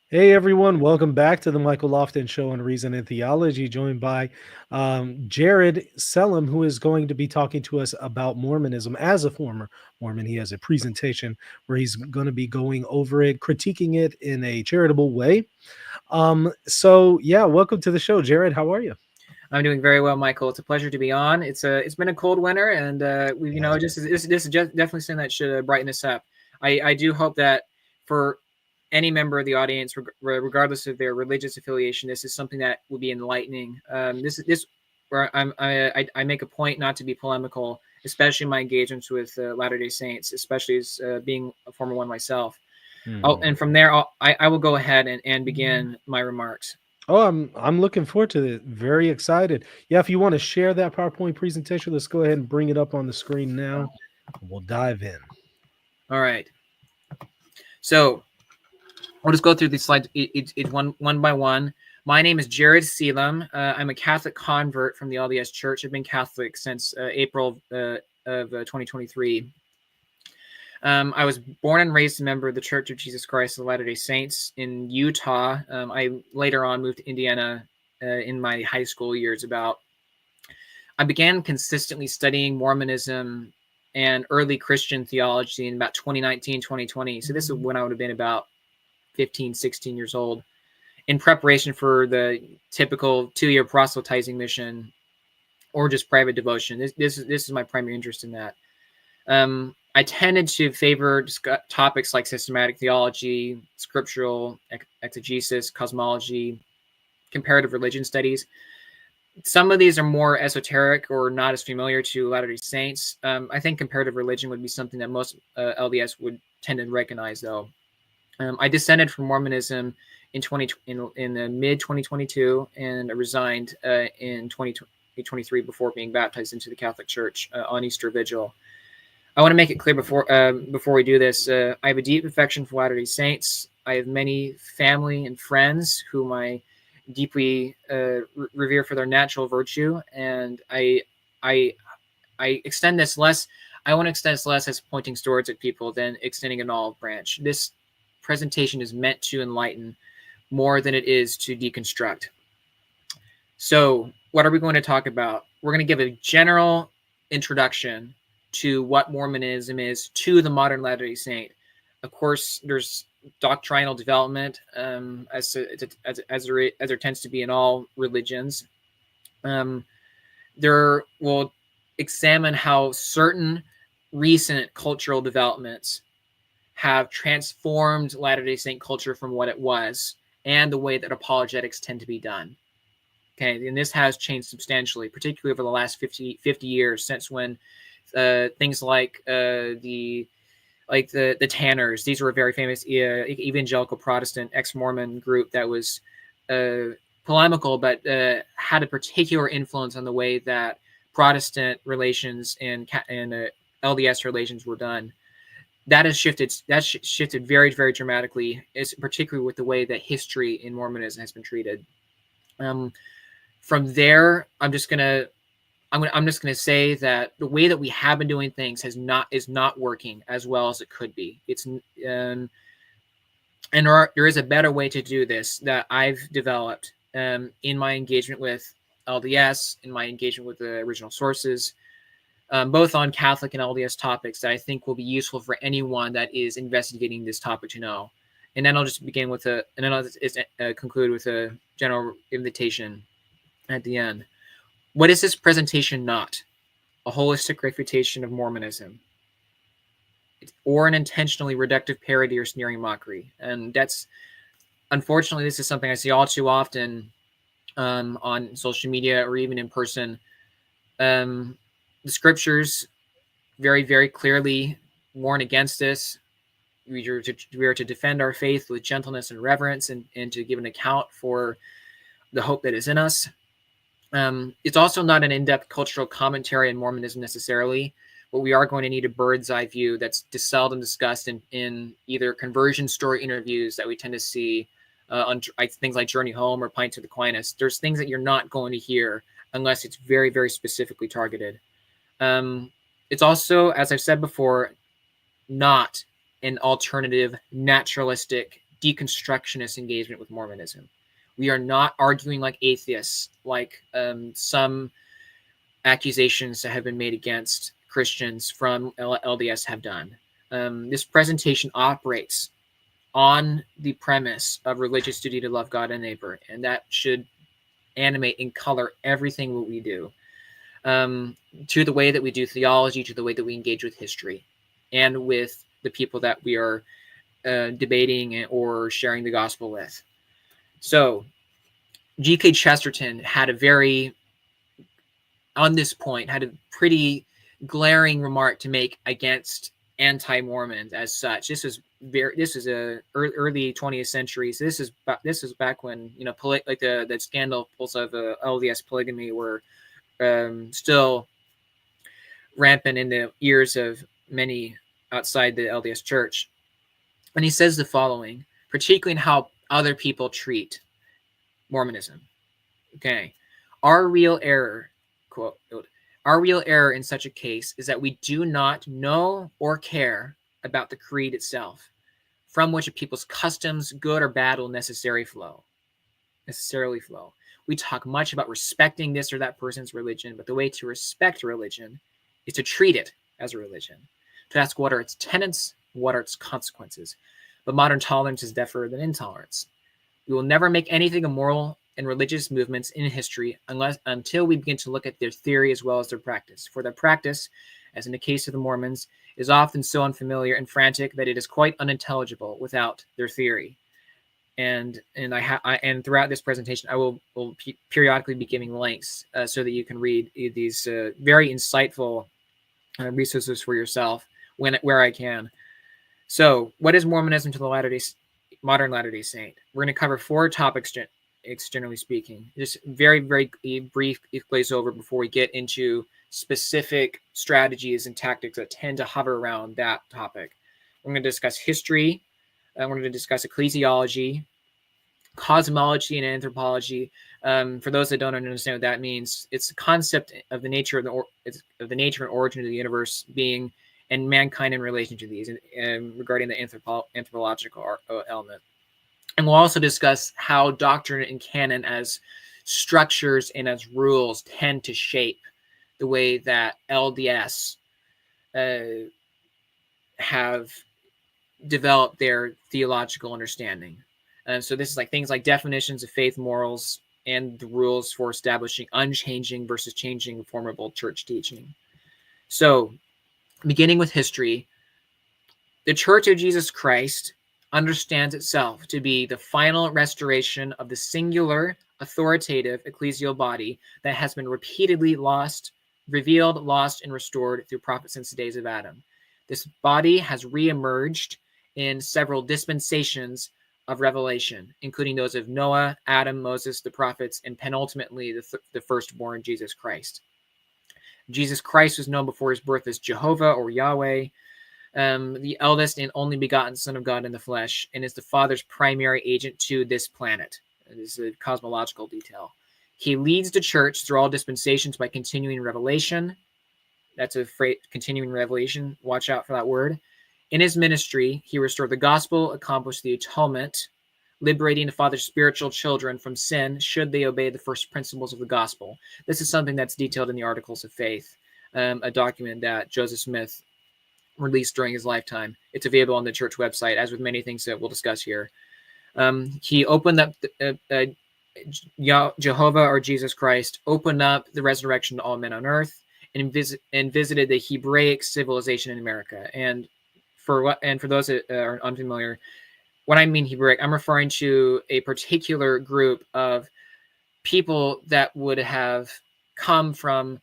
Hey everyone, welcome back to the Michael Lofton Show on Reason and Theology, joined by Jared Selim, who is going to be talking to us about Mormonism. As a former Mormon, he has a presentation where he's going to be going over it, critiquing it in a charitable way. Welcome to the show, Jared. How are you? I'm doing very well, Michael. It's a pleasure to be on. It's been a cold winter, and we Yeah. just this is just definitely something that should brighten us up. I do hope that for any member of the audience, regardless of their religious affiliation, this is something that will be enlightening. This where I make a point not to be polemical, especially in my engagements with Latter-day Saints, especially as being a former one myself. And from there, I will go ahead and begin my remarks. Oh, I'm looking forward to it. Very excited. Yeah, if you want to share that PowerPoint presentation, let's go ahead and bring it up on the screen now. We'll dive in. All right. So I'll just go through these slides one by one. My name is Jared Selim. I'm a Catholic convert from the LDS Church. I've been Catholic since April of 2023. I was born and raised a member of the Church of Jesus Christ of Latter-day Saints in Utah. I later on moved to Indiana in my high school years. I began consistently studying Mormonism and early Christian theology in about 2019, 2020. So this is when I would have been about 15, 16 years old, in preparation for the typical 2-year proselytizing mission or just private devotion. This is my primary interest in that. I tended to favor topics like systematic theology, scriptural exegesis, cosmology, comparative religion studies. Some of these are more esoteric or not as familiar to Latter-day Saints. I think comparative religion would be something that most LDS would tend to recognize, though. I descended from Mormonism in the mid 2022, and I resigned in 2023 before being baptized into the Catholic Church on Easter Vigil. I want to make it clear before we do this. I have a deep affection for Latter-day Saints. I have many family and friends whom I deeply revere for their natural virtue, and I extend this less. I want to extend this less as pointing swords at people than extending an olive branch. This presentation is meant to enlighten more than it is to deconstruct. So, what are we going to talk about? We're going to give a general introduction to what Mormonism is to the modern Latter-day Saint. Of course, there's doctrinal development, as there tends to be in all religions. There will examine how certain recent cultural developments have transformed Latter-day Saint culture from what it was and the way that apologetics tend to be done. Okay, and this has changed substantially, particularly over the last 50 years, since when things like the Tanners, these were a very famous evangelical Protestant ex-Mormon group that was polemical, but had a particular influence on the way that Protestant relations and LDS relations were done. That has shifted. Very, very dramatically, particularly with the way that history in Mormonism has been treated. From there, I'm just gonna say that the way that we have been doing things is not working as well as it could be. And there is a better way to do this that I've developed in my engagement with LDS, in my engagement with the original sources, both on Catholic and LDS topics that I think will be useful for anyone that is investigating this topic to know. And then I'll just begin with and then I'll conclude with a general invitation at the end. What is this presentation not? A holistic refutation of Mormonism, or an intentionally reductive parody or sneering mockery? And that's, unfortunately, this is something I see all too often on social media or even in person. The scriptures very, very clearly warn against this. We are to defend our faith with gentleness and reverence, and to give an account for the hope that is in us. It's also not an in-depth cultural commentary on Mormonism necessarily, but we are going to need a bird's eye view that's seldom discussed in either conversion story interviews that we tend to see on things like Journey Home or Pints with Aquinas. There's things that you're not going to hear unless it's very, very specifically targeted. It's also, as I've said before, not an alternative naturalistic deconstructionist engagement with Mormonism. We are not arguing like atheists, like some accusations that have been made against Christians from LDS have done. This presentation operates on the premise of religious duty to love God and neighbor, and that should animate and color everything that we do, to the way that we do theology, to the way that we engage with history, and with the people that we are debating or sharing the gospel with. So, G.K. Chesterton had a pretty glaring remark to make against anti-Mormons as such. This is a early 20th century. So this is back when, you know, the scandals of LDS polygamy were still rampant in the ears of many outside the LDS church. And he says the following, particularly in how other people treat Mormonism. Okay. Our real error, quote, our real error in such a case is that we do not know or care about the creed itself, from which a people's customs, good or bad, will necessarily flow. We talk much about respecting this or that person's religion, but the way to respect religion is to treat it as a religion, to ask what are its tenets, what are its consequences. But modern tolerance is deafer than intolerance. We will never make anything of moral and religious movements in history until we begin to look at their theory as well as their practice. For their practice, as in the case of the Mormons, is often so unfamiliar and frantic that it is quite unintelligible without their theory. And throughout this presentation, I will periodically be giving links so that you can read these very insightful resources for yourself where I can. So, what is Mormonism to the modern Latter-day Saint? We're going to cover 4 topics, generally speaking. Just very, very brief glaze over before we get into specific strategies and tactics that tend to hover around that topic. We're going to discuss history. We're going to discuss ecclesiology, cosmology, and anthropology. For those that don't understand what that means, it's the concept of the nature and origin of the universe being, and mankind in relation to these, and regarding the anthropological element. And we'll also discuss how doctrine and canon as structures and as rules tend to shape the way that LDS have developed their theological understanding. So this is like things like definitions of faith, morals, and the rules for establishing unchanging versus changing formable church teaching. So, beginning with history, the Church of Jesus Christ understands itself to be the final restoration of the singular, authoritative ecclesial body that has been repeatedly revealed, lost, and restored through prophets since the days of Adam. This body has reemerged in several dispensations of revelation, including those of Noah, Adam, Moses, the prophets, and penultimately the firstborn, Jesus Christ. Jesus Christ was known before his birth as Jehovah or Yahweh, the eldest and only begotten Son of God in the flesh, and is the Father's primary agent to this planet. This is a cosmological detail. He leads the church through all dispensations by continuing revelation. That's a phrase, continuing revelation. Watch out for that word. In his ministry, he restored the gospel, accomplished the atonement, liberating the Father's spiritual children from sin should they obey the first principles of the gospel. This is something that's detailed in the Articles of Faith, a document that Joseph Smith released during his lifetime. It's available on the church website, as with many things that we'll discuss here. He opened up Jehovah or Jesus Christ opened up the resurrection to all men on earth and visited the Hebraic civilization in America. And for those that are unfamiliar, when I mean Hebraic, I'm referring to a particular group of people that would have come from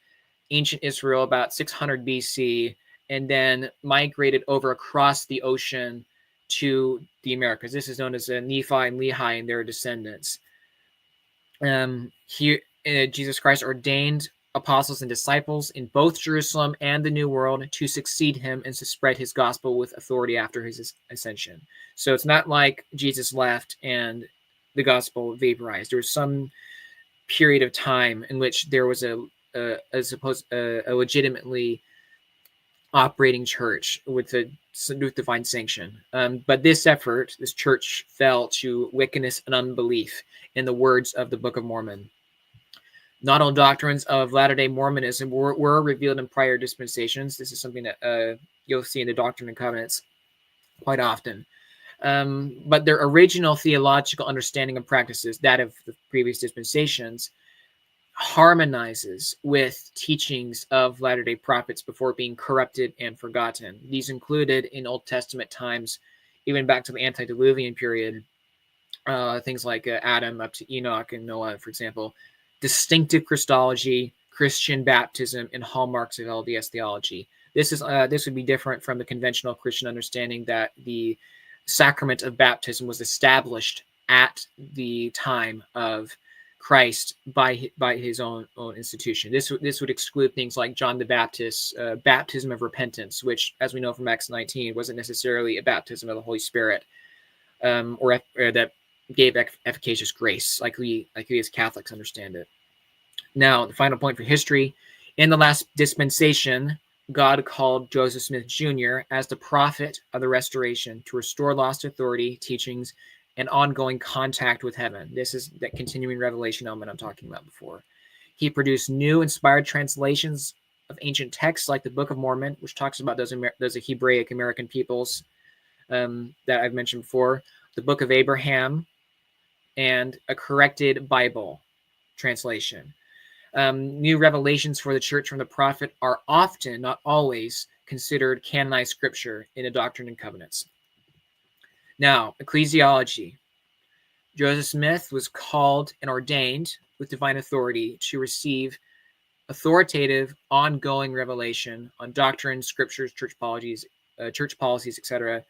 ancient Israel about 600 BC and then migrated over across the ocean to the Americas. This is known as Nephi and Lehi and their descendants. Jesus Christ ordained apostles and disciples in both Jerusalem and the New World to succeed him and to spread his gospel with authority after his ascension. So it's not like Jesus left and the gospel vaporized. There was some period of time in which there was a legitimately operating church with divine sanction. But this effort, this church fell to wickedness and unbelief, in the words of the Book of Mormon. Not all doctrines of Latter-day Mormonism were revealed in prior dispensations. This is something that you'll see in the Doctrine and Covenants quite often. But their original theological understanding and practices, that of the previous dispensations, harmonizes with teachings of Latter-day Prophets before being corrupted and forgotten. These included, in Old Testament times, even back to the antediluvian period, things like Adam up to Enoch and Noah, for example, distinctive Christology, Christian baptism, and hallmarks of LDS theology. This would be different from the conventional Christian understanding that the sacrament of baptism was established at the time of Christ by his own institution. This would exclude things like John the Baptist's baptism of repentance, which, as we know from Acts 19, wasn't necessarily a baptism of the Holy Spirit, or that gave efficacious grace, like we as Catholics understand it. Now, the final point for history: in the last dispensation, God called Joseph Smith Jr. as the prophet of the restoration to restore lost authority, teachings, and ongoing contact with heaven. This is that continuing revelation element I'm talking about before. He produced new inspired translations of ancient texts like the Book of Mormon, which talks about those Hebraic American peoples that I've mentioned before, the Book of Abraham, and a corrected Bible translation. New revelations for the church from the prophet are often, not always, considered canonized scripture in the Doctrine and Covenants. Now, ecclesiology. Joseph Smith was called and ordained with divine authority to receive authoritative, ongoing revelation on doctrine, scriptures, church policies, etc.,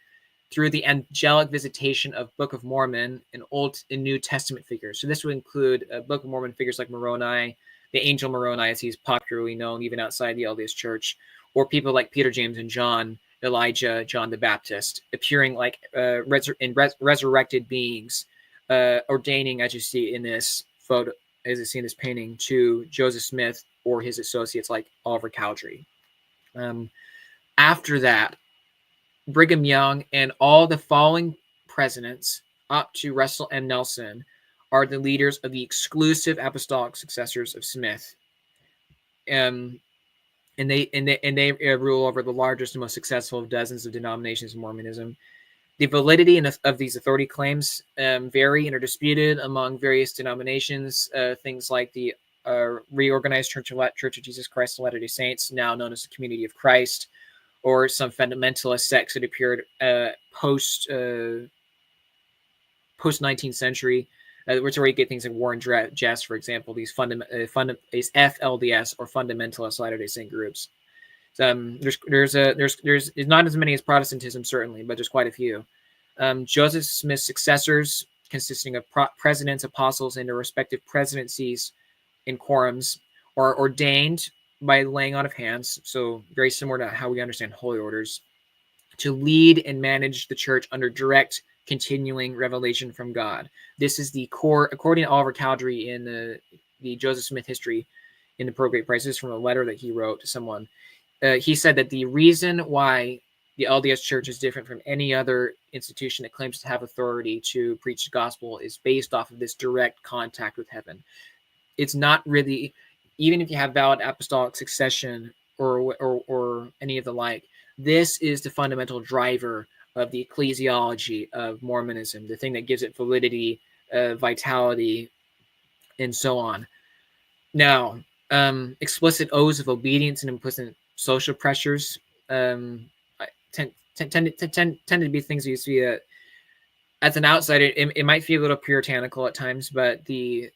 through the angelic visitation of Book of Mormon and Old and New Testament figures. So this would include Book of Mormon figures like Moroni, the angel Moroni, as he's popularly known even outside the LDS Church, or people like Peter, James, and John, Elijah, John the Baptist, appearing like resurrected beings, ordaining, as you see in this photo, as you see in this painting, to Joseph Smith or his associates like Oliver Cowdery. After that, Brigham Young and all the following presidents up to Russell M. Nelson are the leaders of the exclusive apostolic successors of Smith. And they rule over the largest and most successful of dozens of denominations of Mormonism. The validity of these authority claims vary and are disputed among various denominations. Things like the Reorganized Church of Jesus Christ of Latter-day Saints, now known as the Community of Christ, or some fundamentalist sects that appeared post 19th century, which already get things like Warren Jeffs, for example, these FLDS or fundamentalist Latter-day Saint groups. There's not as many as Protestantism, certainly, but there's quite a few. Joseph Smith's successors, consisting of presidents, apostles, and their respective presidencies in quorums, are ordained by laying on of hands, so very similar to how we understand holy orders, to lead and manage the church under direct, continuing revelation from God. This is the core, according to Oliver Cowdery in the Joseph Smith history in the Pro-Great Prices, from a letter that he wrote to someone. He said that the reason why the LDS Church is different from any other institution that claims to have authority to preach the gospel is based off of this direct contact with heaven. It's not really, even if you have valid apostolic succession or any of the like, this is the fundamental driver of the ecclesiology of Mormonism, the thing that gives it validity, vitality, and so on. Now, explicit oaths of obedience and implicit social pressures tend to be things you see as an outsider. It might feel a little puritanical at times, but these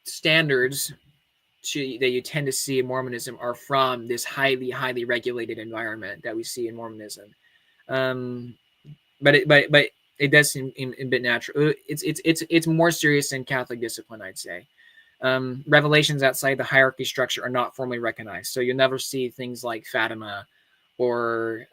standards that you tend to see in Mormonism are from this highly regulated environment that we see in Mormonism. But it does seem a bit natural. It's more serious than Catholic discipline, I'd say. Revelations outside the hierarchy structure are not formally recognized, so you'll never see things like Fatima or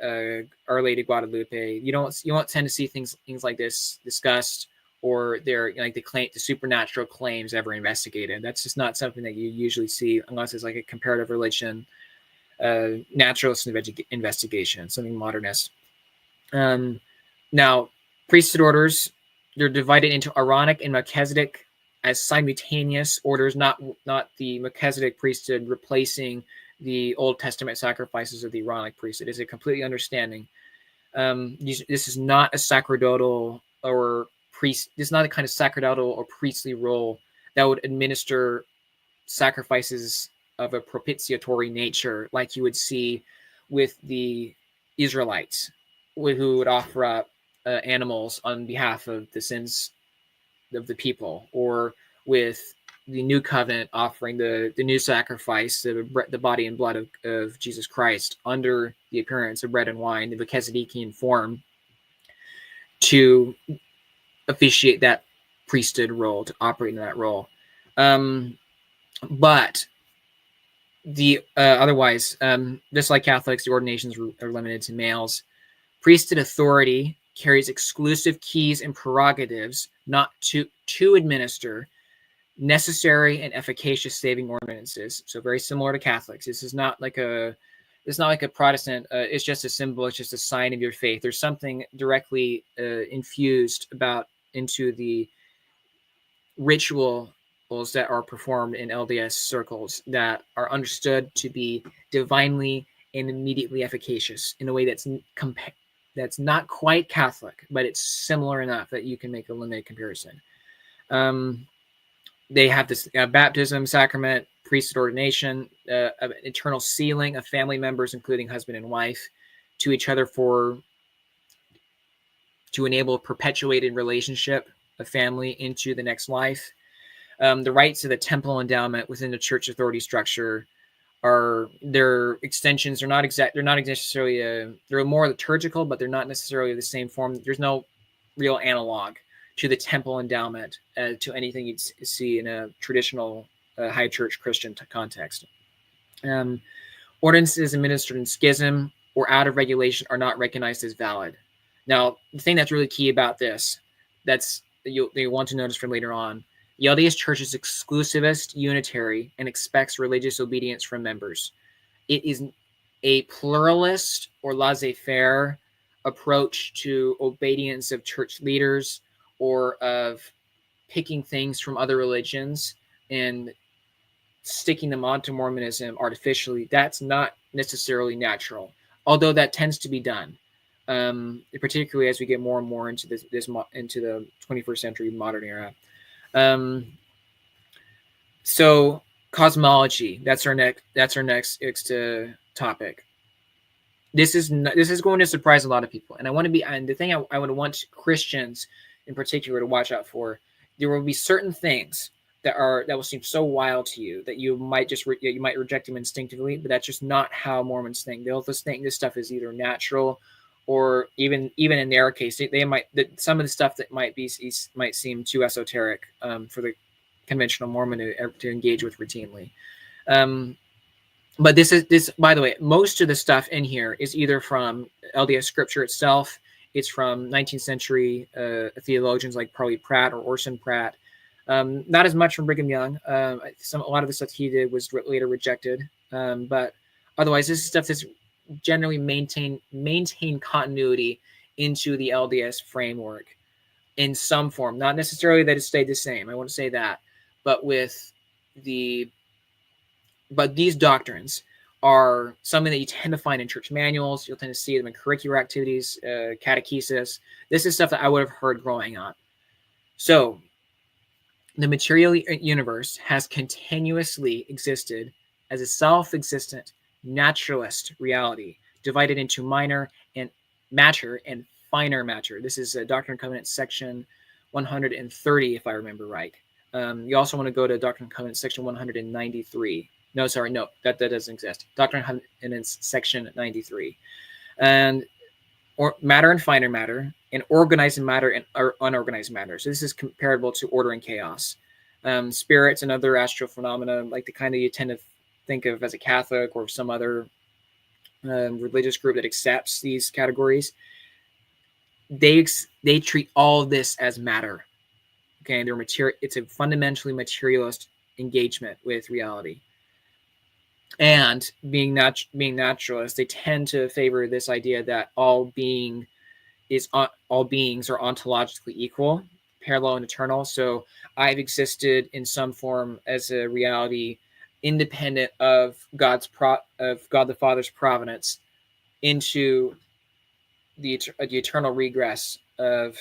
Our Lady Guadalupe. You won't tend to see things like this discussed, or they're like the supernatural claims ever investigated. That's just not something that you usually see unless it's like a comparative religion naturalist investigation, something modernist. Now, priesthood orders, they're divided into Aaronic and Melchizedek as simultaneous orders, not the Melchizedek priesthood replacing the Old Testament sacrifices of the Aaronic priesthood. It's a completely understanding. This is not a sacerdotal or priest. This is not a kind of sacerdotal or priestly role that would administer sacrifices of a propitiatory nature, like you would see with the Israelites, who would offer up animals on behalf of the sins of the people, or with the new covenant offering the new sacrifice, the body and blood of Jesus Christ under the appearance of bread and wine, the Melchizedekian form, to officiate that priesthood role, to operate in that role. But the otherwise, just like Catholics, the ordinations are limited to males. Priesthood authority carries exclusive keys and prerogatives not to administer necessary and efficacious saving ordinances. So very similar to Catholics. This is not like a Protestant. It's just a symbol. It's just a sign of your faith. There's something directly infused into the rituals that are performed in LDS circles that are understood to be divinely and immediately efficacious in a way that's not quite Catholic, but it's similar enough that you can make a limited comparison. They have this baptism sacrament, priesthood ordination, eternal sealing of family members, including husband and wife, to each other to enable a perpetuated relationship of family into the next life. The rights of the temple endowment within the church authority structure are their extensions. They're not necessarily they're more liturgical, but they're not necessarily the same form. There's no real analog to the temple endowment to anything you'd see in a traditional high church Christian context. Ordinances administered in schism or out of regulation are not recognized as valid. Now, the thing that's really key about this, you want to notice from later on, the LDS Church is exclusivist, unitary, and expects religious obedience from members. It is a pluralist or laissez-faire approach to obedience of church leaders or of picking things from other religions and sticking them onto Mormonism artificially. That's not necessarily natural, although that tends to be done, particularly as we get more and more into into the 21st century modern era. So cosmology, that's our next topic. This is going to surprise a lot of people, and the thing I would want Christians in particular to watch out for. There will be certain things that will seem so wild to you that you might you might reject them instinctively, but that's just not how Mormons think. They'll just think this stuff is either natural, or even in their case, some of the stuff that might seem too esoteric for the conventional Mormon to engage with routinely. But this, by the way, most of the stuff in here is either from LDS scripture itself. It's from 19th century theologians like probably Pratt or Orson Pratt. Not as much from Brigham Young. A lot of the stuff he did was later rejected. But otherwise, this is stuff that's generally maintain continuity into the LDS framework in some form. Not necessarily that it stayed the same. I won't say that, but these doctrines are something that you tend to find in church manuals. You'll tend to see them in curricular activities, catechesis. This is stuff that I would have heard growing up. So the material universe has continuously existed as a self-existent naturalist reality, divided into minor and matter and finer matter. This is Doctrine and Covenants section 130, if I remember right. You also want to go to Doctrine and Covenants section 193. No, sorry, no, that doesn't exist. Doctrine and Covenants section 93. And matter and finer matter, and organized matter and unorganized matter. So this is comparable to order and chaos. Spirits and other astral phenomena, like the kind that you tend to think of as a Catholic or some other religious group that accepts these categories, they treat all of this as matter. Okay, it's a fundamentally materialist engagement with reality. And being naturalists, they tend to favor this idea that all beings are ontologically equal, parallel, and eternal. So I've existed in some form as a reality independent of God the Father's providence into the eternal regress of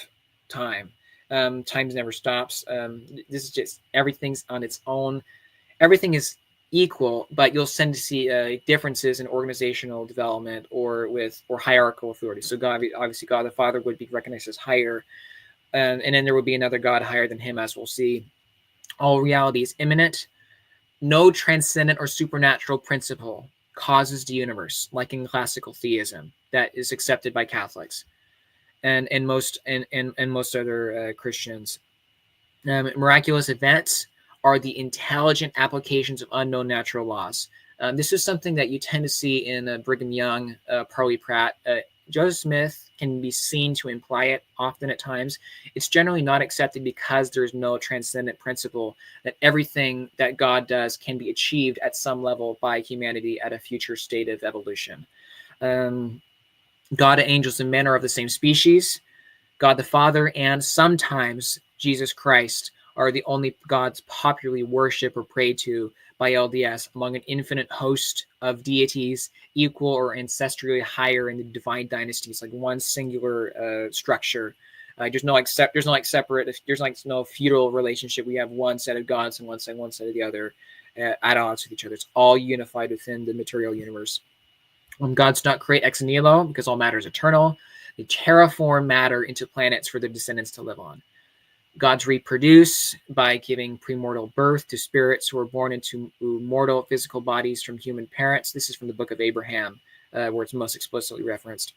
time. Time never stops. This is just everything's on its own. Everything is equal, but you'll tend to see differences in organizational development or hierarchical authority. So God, obviously, God the Father would be recognized as higher, and then there would be another God higher than him, as we'll see. All reality is immanent. No transcendent or supernatural principle causes the universe, like in classical theism, that is accepted by Catholics and most other Christians. Miraculous events are the intelligent applications of unknown natural laws. This is something that you tend to see in Brigham Young, Parley Pratt. Joseph Smith can be seen to imply it often at times. It's generally not accepted because there's no transcendent principle that everything that God does can be achieved at some level by humanity at a future state of evolution. God, angels, and men are of the same species. God the Father and sometimes Jesus Christ are the only gods popularly worshipped or prayed to by LDS among an infinite host of deities equal or ancestrally higher in the divine dynasties, like one singular structure. There's no feudal relationship. We have one set of gods and one set of the other at odds with each other. It's all unified within the material universe. God's not create ex nihilo because all matter is eternal. They terraform matter into planets for their descendants to live on. Gods reproduce by giving premortal birth to spirits who are born into mortal physical bodies from human parents. This is from the book of Abraham, where it's most explicitly referenced.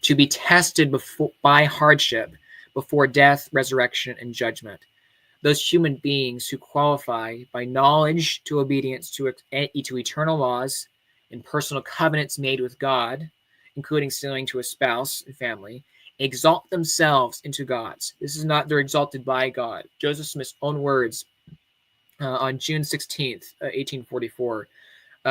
To be tested by hardship before death, resurrection, and judgment. Those human beings who qualify by knowledge to obedience to eternal laws and personal covenants made with God, including sealing to a spouse and family, exalt themselves into gods. This is not, they're exalted by God. Joseph Smith's own words on June 16th, 1844,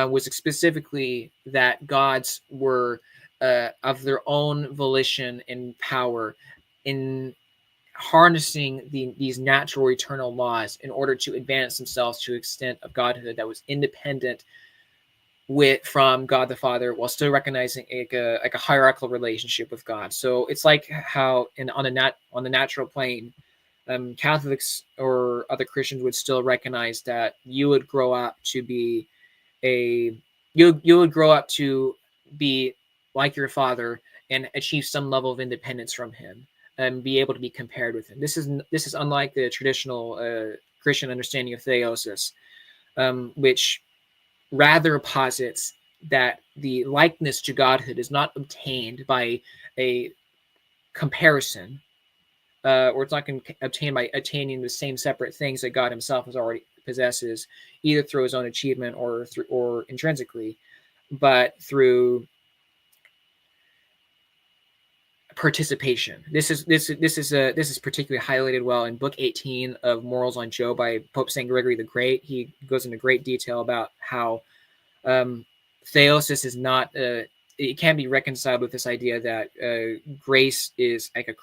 was specifically that gods were of their own volition and power in harnessing these natural eternal laws in order to advance themselves to an extent of godhood that was independent from God the Father, while still recognizing a hierarchical relationship with God. So it's like how on the natural plane, Catholics or other Christians would still recognize that you would grow up to be like your father and achieve some level of independence from him and be able to be compared with him. This is unlike the traditional Christian understanding of theosis, which rather posits that the likeness to godhood is not obtained by a comparison, or it's not obtained by attaining the same separate things that God himself already possesses, either through his own achievement or intrinsically, but through participation. This is particularly highlighted well in Book 18 of Morals on Job by Pope Saint Gregory the Great. He goes into great detail about how theosis is not it can be reconciled with this idea that grace is like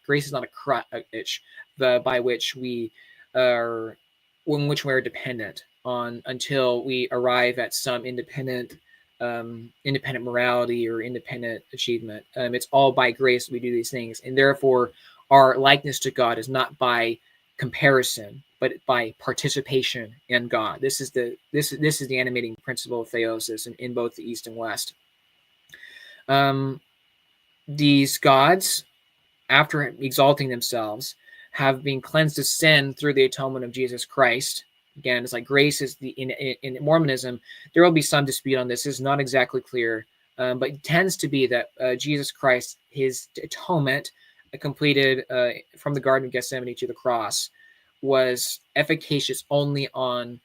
grace is not a crutch by which we are dependent on until we arrive at some independent morality or independent achievement. It's all by grace we do these things, and therefore our likeness to God is not by comparison, but by participation in God. This is the animating principle of theosis in both the East and West. These gods, after exalting themselves, have been cleansed of sin through the atonement of Jesus Christ. Again, it's like grace is in Mormonism. There will be some dispute on this. It's not exactly clear, but it tends to be that Jesus Christ, his atonement completed from the Garden of Gethsemane to the cross, was efficacious only in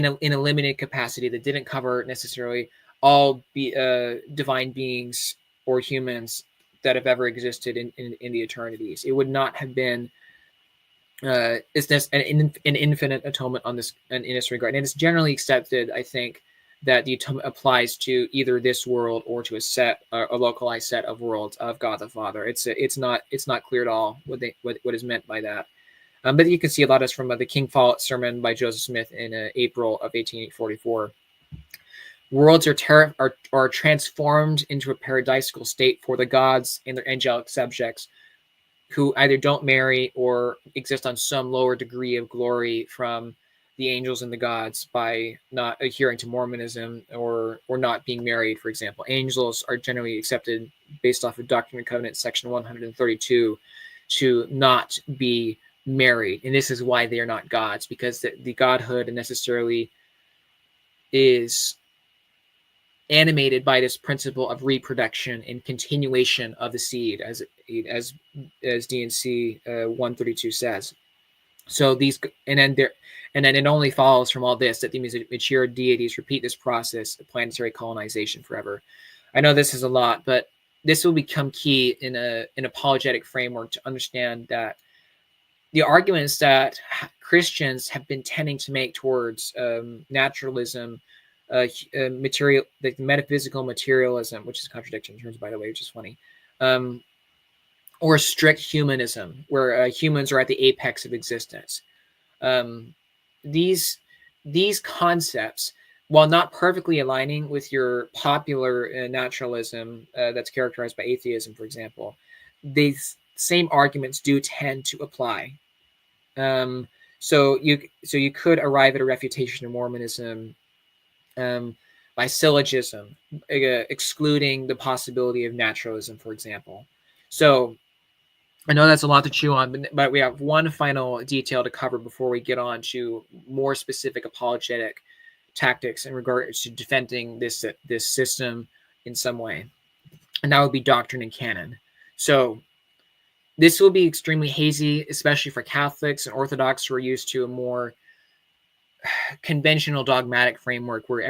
a limited capacity that didn't cover necessarily all divine beings or humans that have ever existed in the eternities. It would not have been is this an infinite atonement on this in this regard, and it's generally accepted, I think, that the atonement applies to either this world or to a localized set of worlds of God the Father. It's not clear at all what is meant by that. But you can see a lot of this from the King Follett sermon by Joseph Smith in April of 1844. Worlds are transformed into a paradisical state for the gods and their angelic subjects, who either don't marry or exist on some lower degree of glory from the angels and the gods by not adhering to Mormonism or not being married, for example. Angels are generally accepted based off of Doctrine and Covenants, section 132, to not be married. And this is why they are not gods, because the godhood necessarily is animated by this principle of reproduction and continuation of the seed, as D&C 132 says. So these, and then it only follows from all this that the mature deities repeat this process of planetary colonization forever. I know this is a lot, but this will become key in an apologetic framework to understand that the arguments that Christians have been tending to make towards naturalism, material, like metaphysical materialism, which is a contradiction in terms, by the way, which is funny, or strict humanism, where humans are at the apex of existence. These concepts, while not perfectly aligning with your popular naturalism that's characterized by atheism, for example, these same arguments do tend to apply. So you could arrive at a refutation of Mormonism by syllogism, excluding the possibility of naturalism, for example. So I know that's a lot to chew on, but we have one final detail to cover before we get on to more specific apologetic tactics in regards to defending this system in some way, and that would be doctrine and canon. So this will be extremely hazy, especially for Catholics and Orthodox who are used to a more conventional dogmatic framework where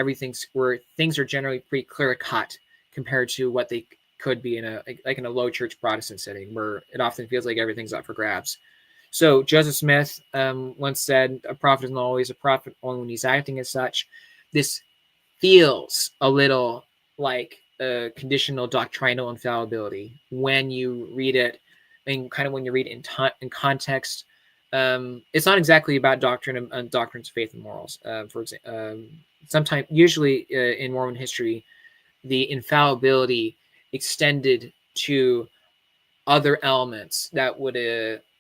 things are generally pretty clear cut compared to what they could be in a low church Protestant setting, where it often feels like everything's up for grabs. So Joseph Smith once said, "A prophet is not always a prophet, only when he's acting as such." This feels a little like a conditional doctrinal infallibility when you read it, and kind of when you read it in context. It's not exactly about doctrine and doctrines of faith and morals. For example, sometimes, usually in Mormon history, the infallibility extended to other elements that would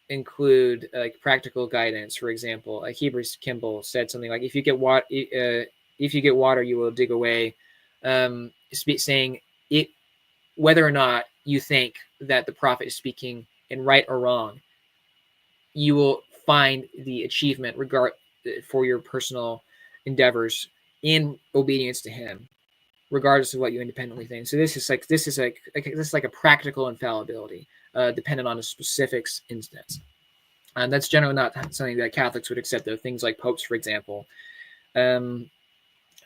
include practical guidance. For example, Hebrews Kimball said something like, "If you get water, you will dig away," saying it, whether or not you think that the prophet is speaking in right or wrong, you will find the achievement for your personal endeavors in obedience to him, regardless of what you independently think. So this is like a practical infallibility, dependent on a specific instance. And that's generally not something that Catholics would accept, though, things like popes, for example.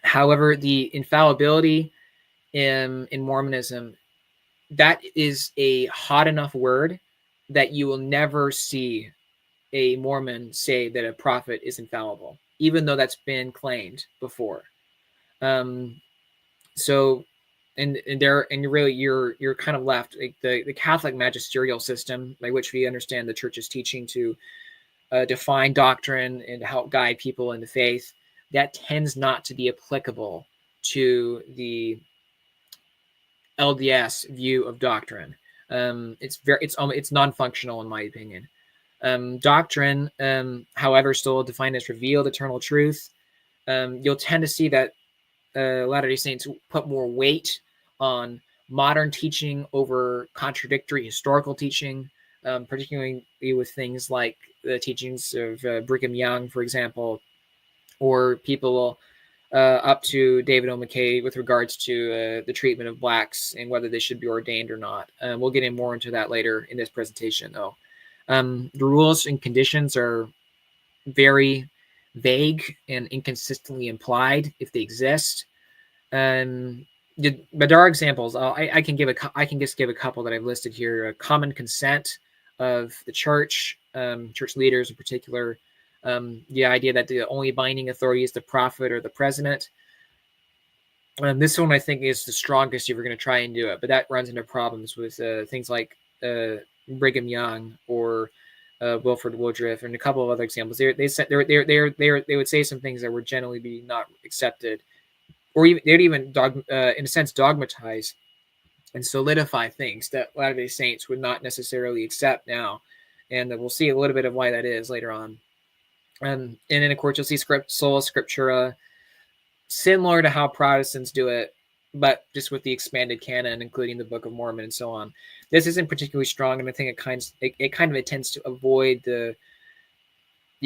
However, the infallibility in Mormonism, that is a hot enough word that you will never see a Mormon say that a prophet is infallible, even though that's been claimed before. So, and really you're kind of left, like the Catholic magisterial system by which we understand the church's teaching to define doctrine and help guide people into faith, that tends not to be applicable to the LDS view of doctrine. It's non-functional in my opinion. Doctrine, however, still defined as revealed eternal truth. You'll tend to see that Latter-day Saints put more weight on modern teaching over contradictory historical teaching, particularly with things like the teachings of Brigham Young, for example, or people up to David O. McKay with regards to the treatment of blacks and whether they should be ordained or not. We'll get in more into that later in this presentation, though. The rules and conditions are very vague and inconsistently implied if they exist. But there are examples. I can just give a couple that I've listed here. Common consent, of the church, church leaders in particular. The idea that the only binding authority is the prophet or the president. This one I think is the strongest if you're going to try and do it, but that runs into problems with things like Brigham Young or Wilford Woodruff and a couple of other examples. They would say some things that would generally be not accepted, or even they'd even in a sense dogmatize and solidify things that Latter-day Saints would not necessarily accept now, and we'll see a little bit of why that is later on. And then of course you'll see sola scriptura, similar to how Protestants do it, but just with the expanded canon, including the Book of Mormon and so on. This isn't particularly strong, and I think it kind of tends to avoid the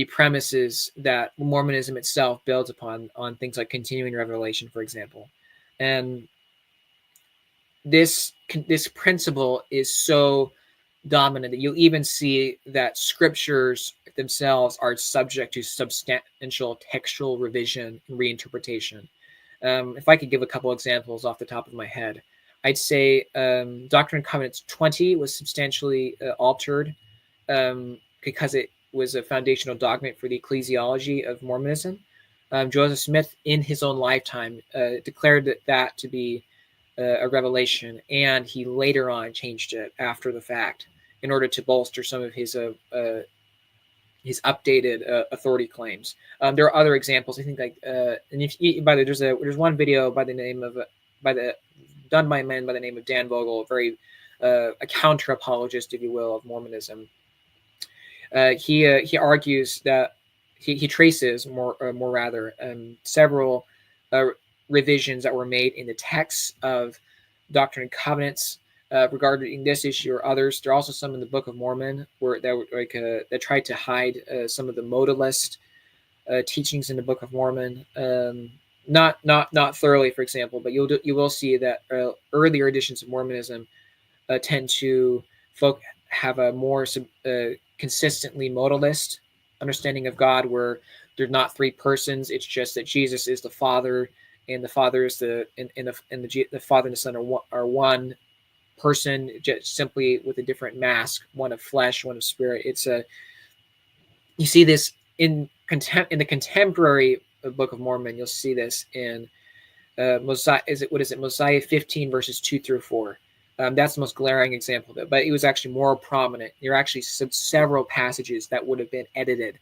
premises that Mormonism itself builds upon, on things like continuing revelation, for example. And this principle is so dominant that you'll even see that scriptures themselves are subject to substantial textual revision and reinterpretation. If I could give a couple examples off the top of my head, I'd say Doctrine and Covenants 20 was substantially altered because it was a foundational dogma for the ecclesiology of Mormonism. Joseph Smith, in his own lifetime, declared that to be a revelation, and he later on changed it after the fact in order to bolster some of his updated authority claims. There are other examples. I think and there's one video by the name of done by a man by the name of Dan Vogel, a counter apologist, if you will, of Mormonism. He argues that he traces several revisions that were made in the text of Doctrine and Covenants regarding this issue or others. There are also some in the Book of Mormon that tried to hide some of the modalist teachings in the Book of Mormon. Not thoroughly, for example, but you will see that earlier editions of Mormonism tend to have a more consistently modalist understanding of God, where there's not three persons. It's just that Jesus is the Father, and the Father is the Father and the Son are one person, just simply with a different mask, one of flesh, one of spirit. You see this in the contemporary Book of Mormon. You'll see this in Mosiah. Mosiah 15 verses 2 through 4. That's the most glaring example of it, but it was actually more prominent. There are actually several passages that would have been edited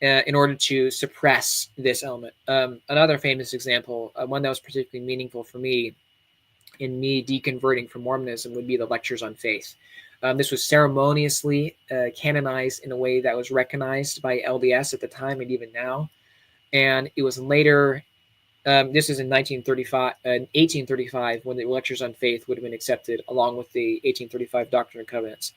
in order to suppress this element. Another famous example, one that was particularly meaningful for me in me deconverting from Mormonism, would be the Lectures on Faith. This was ceremoniously canonized in a way that was recognized by LDS at the time and even now. And it was later, this is in 1835, when the Lectures on Faith would have been accepted along with the 1835 Doctrine and Covenants.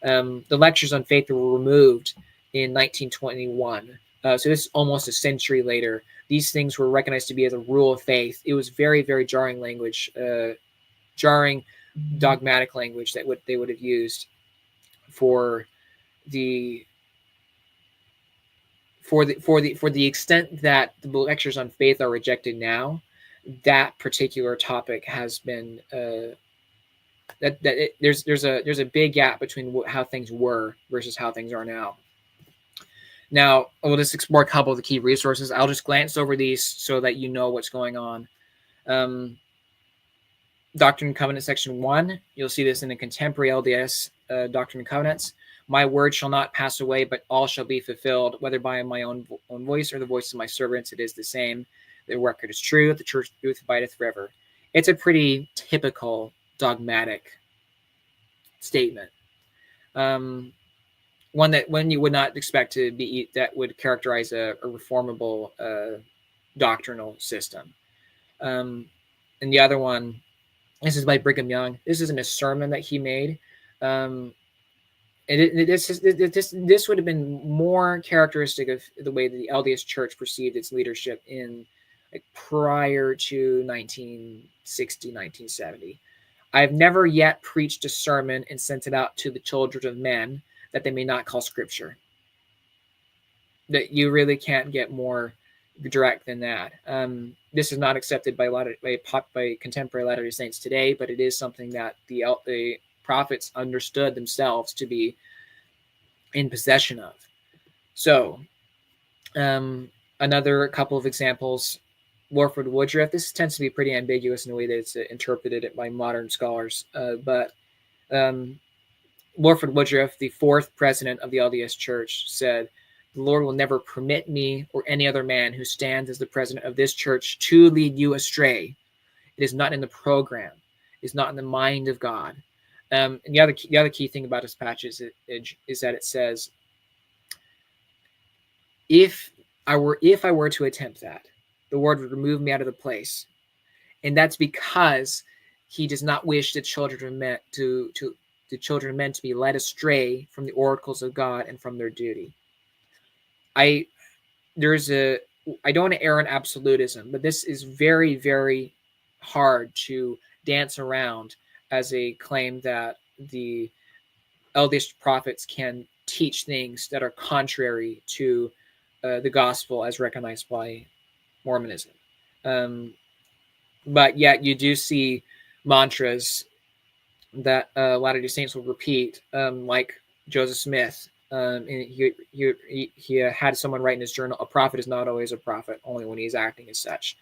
The Lectures on Faith were removed in 1921. So this is almost a century later. These things were recognized to be as a rule of faith. It was very, very jarring language, jarring dogmatic language that they would have used for the extent that the Lectures on Faith are rejected now. That particular topic has been there's a big gap between how things were versus how things are now. Now, we'll just explore a couple of the key resources. I'll just glance over these so that you know what's going on. Doctrine and Covenants, section 1. You'll see this in the contemporary LDS Doctrine and Covenants. My word shall not pass away, but all shall be fulfilled, whether by my own voice or the voice of my servants. It is the same. The record is true. The truth abideth forever. It's a pretty typical dogmatic statement. One you would not expect to be, that would characterize a reformable doctrinal system. And the other one, this is by Brigham Young. This isn't a sermon that he made. This would have been more characteristic of the way that the LDS Church perceived its leadership in prior to 1960, 1970. I have never yet preached a sermon and sent it out to the children of men that they may not call Scripture. That you really can't get more direct than that. This is not accepted by contemporary Latter-day Saints today, but it is something that the prophets understood themselves to be in possession of. So, another couple of examples. Warford Woodruff. This tends to be pretty ambiguous in the way that it's interpreted by modern scholars, but um, Warford Woodruff, the fourth president of the LDS Church, said, "The Lord will never permit me or any other man who stands as the president of this church to lead you astray. It is not in the program. It is not in the mind of God." And the other key thing about this passage is that it says, if I were to attempt that, the Lord would remove me out of the place, and that's because He does not wish the children of men to be led astray from the oracles of God and from their duty. I there's a I don't want to err on absolutism, but this is very, very hard to dance around as a claim that the eldest prophets can teach things that are contrary to the gospel as recognized by Mormonism. But yet you do see mantras that Latter-day Saints will repeat, like Joseph Smith. He had someone write in his journal, "A prophet is not always a prophet, only when he's acting as such."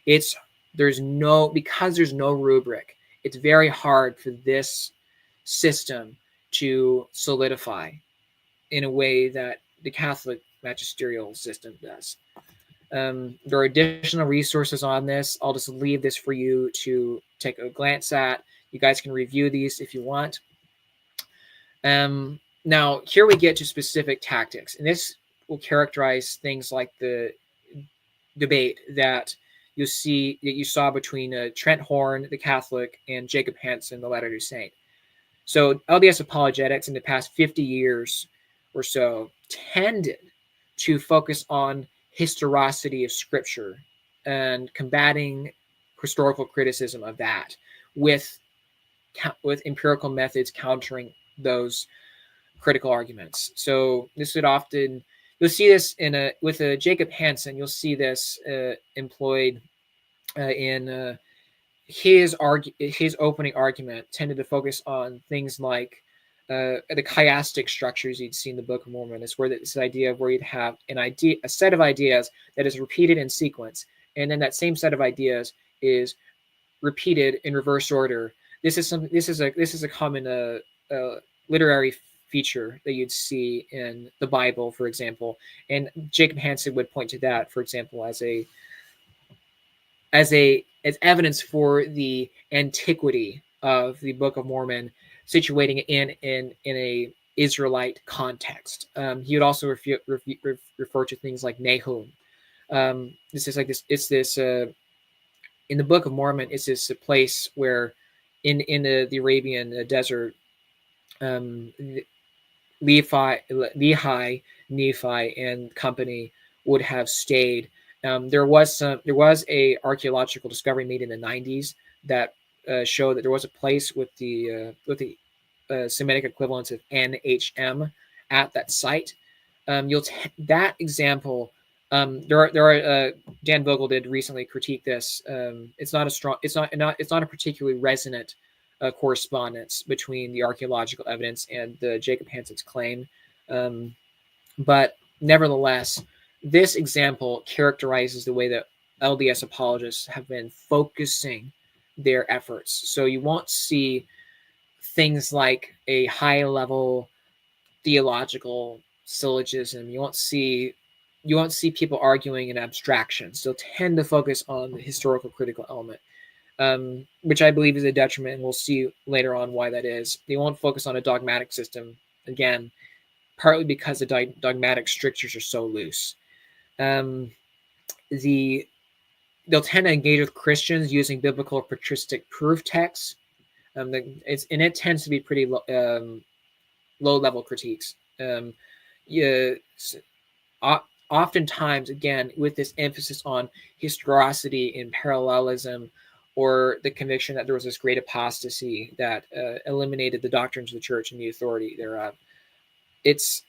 Because there's no rubric. It's very hard for this system to solidify in a way that the Catholic magisterial system does. There are additional resources on this. I'll just leave this for you to take a glance at. You guys can review these if you want. Now, here we get to specific tactics, and this will characterize things like the debate that you saw between Trent Horn, the Catholic, and Jacob Hansen, the Latter-day Saint. So LDS apologetics in the past 50 years or so tended to focus on historicity of Scripture and combating historical criticism of that with empirical methods countering those critical arguments. So this would often, you'll see this with Jacob Hansen, you'll see this employed in his opening argument tended to focus on things like the chiastic structures you'd see in the Book of Mormon. It's where this idea of where you'd have a set of ideas that is repeated in sequence, and then that same set of ideas is repeated in reverse order. This is a common literary feature that you'd see in the Bible, for example. And Jacob Hansen would point to that, for example, as evidence for the antiquity of the Book of Mormon, situating it in a Israelite context. He would also refer to things like Nahum. This is like this. It's this in the Book of Mormon. It's this place where in the Arabian desert, Lehi, Nephi, and company would have stayed. There was a archaeological discovery made in the 90s that showed that there was a place with the Semitic equivalents of NHM at that site. That example. There are Dan Vogel did recently critique this. It's not a particularly resonant correspondence between the archaeological evidence and Jacob Hansen's claim, but nevertheless, this example characterizes the way that LDS apologists have been focusing their efforts. So you won't see things like a high-level theological syllogism. You won't see people arguing in abstractions. They'll tend to focus on the historical critical element, which I believe is a detriment, and we'll see later on why that is. They won't focus on a dogmatic system, again, partly because the dogmatic strictures are so loose. They'll tend to engage with Christians using biblical patristic proof texts. It tends to be pretty low-level critiques. Oftentimes, again, with this emphasis on historicity and parallelism, or the conviction that there was this great apostasy that eliminated the doctrines of the church and the authority thereof. It's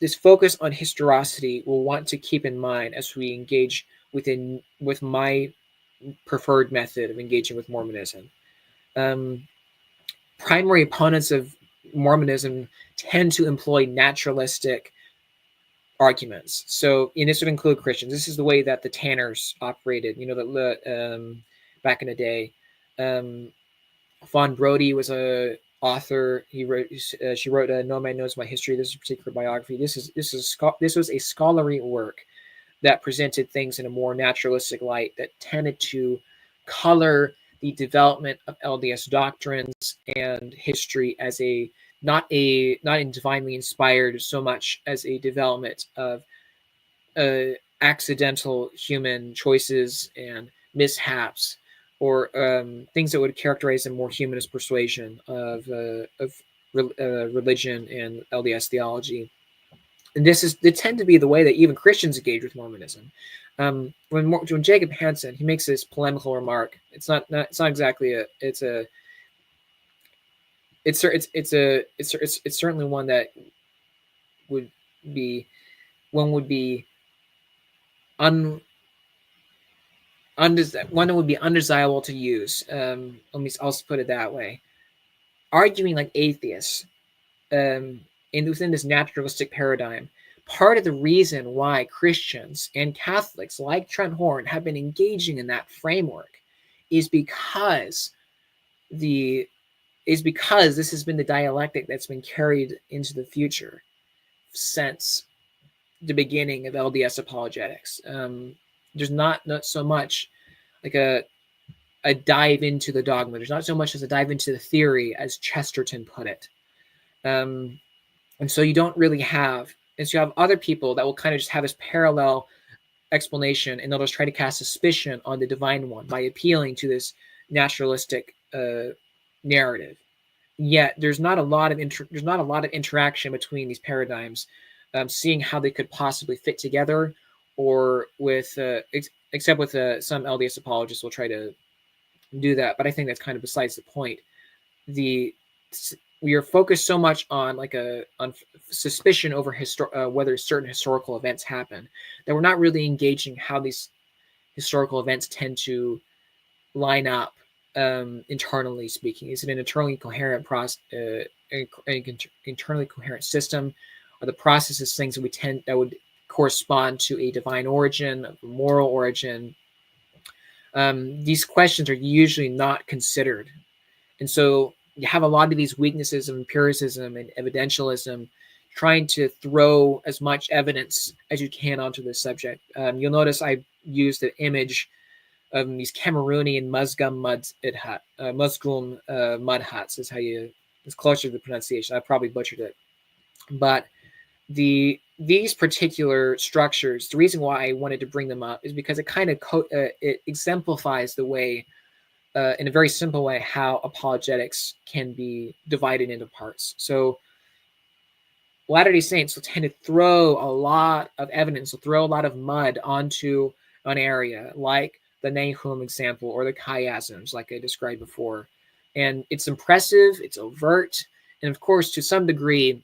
this focus on historicity we'll want to keep in mind as we engage with my preferred method of engaging with Mormonism. Primary opponents of Mormonism tend to employ naturalistic arguments. So, and this would include Christians. This is the way that the Tanners operated. Back in the day. Fawn Brody was a author. She wrote No Man Knows My History. This is a particular biography. This was a scholarly work that presented things in a more naturalistic light that tended to color the development of LDS doctrines and history as not divinely inspired so much as a development of accidental human choices and mishaps, or things that would characterize a more humanist persuasion of religion and LDS theology. And they tend to be the way that even Christians engage with Mormonism. When Jacob Hansen, he makes this polemical remark. It's not exactly it's certainly one that would be one that would be undesirable to use. I'll put it that way. Arguing like atheists, within this naturalistic paradigm, part of the reason why Christians and Catholics like Trent Horn have been engaging in that framework is because this has been the dialectic that's been carried into the future since the beginning of LDS apologetics. There's not so much like a dive into the dogma. There's not so much as a dive into the theory, as Chesterton put it. And so you don't really have, and so you have other people that will kind of just have this parallel explanation, and they'll just try to cast suspicion on the divine one by appealing to this naturalistic narrative. Yet there's not a lot of interaction between these paradigms, seeing how they could possibly fit together, or with except with some LDS apologists will try to do that. But I think that's kind of besides the point. We are focused so much on on suspicion over whether certain historical events happen, that we're not really engaging how these historical events tend to line up internally speaking. Is it an internally coherent internally coherent system? Are the processes things that would correspond to a divine origin, a moral origin? These questions are usually not considered, and so you have a lot of these weaknesses of empiricism and evidentialism, trying to throw as much evidence as you can onto this subject. You'll notice I used the image of these Cameroonian Musgum mud huts is how it's closer to the pronunciation. I probably butchered it, but these particular structures, the reason why I wanted to bring them up is because it kind of it exemplifies the way, in a very simple way, how apologetics can be divided into parts. So Latter-day Saints will tend to throw a lot of evidence, will throw a lot of mud onto an area, like the Nahum example or the chiasms, like I described before. And it's impressive, it's overt, and of course, to some degree,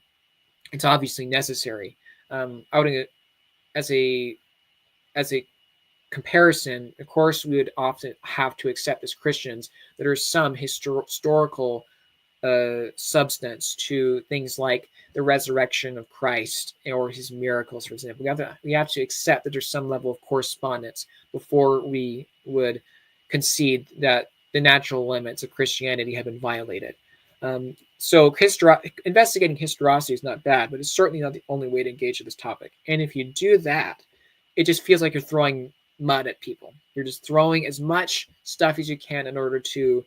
it's obviously necessary. As a comparison, of course, we would often have to accept as Christians that there's some historical substance to things like the resurrection of Christ or his miracles, for example. We have to accept that there's some level of correspondence before we would concede that the natural limits of Christianity have been violated. So investigating historicity is not bad, but it's certainly not the only way to engage with this topic. And if you do that, it just feels like you're throwing mud at people. You're just throwing as much stuff as you can in order to,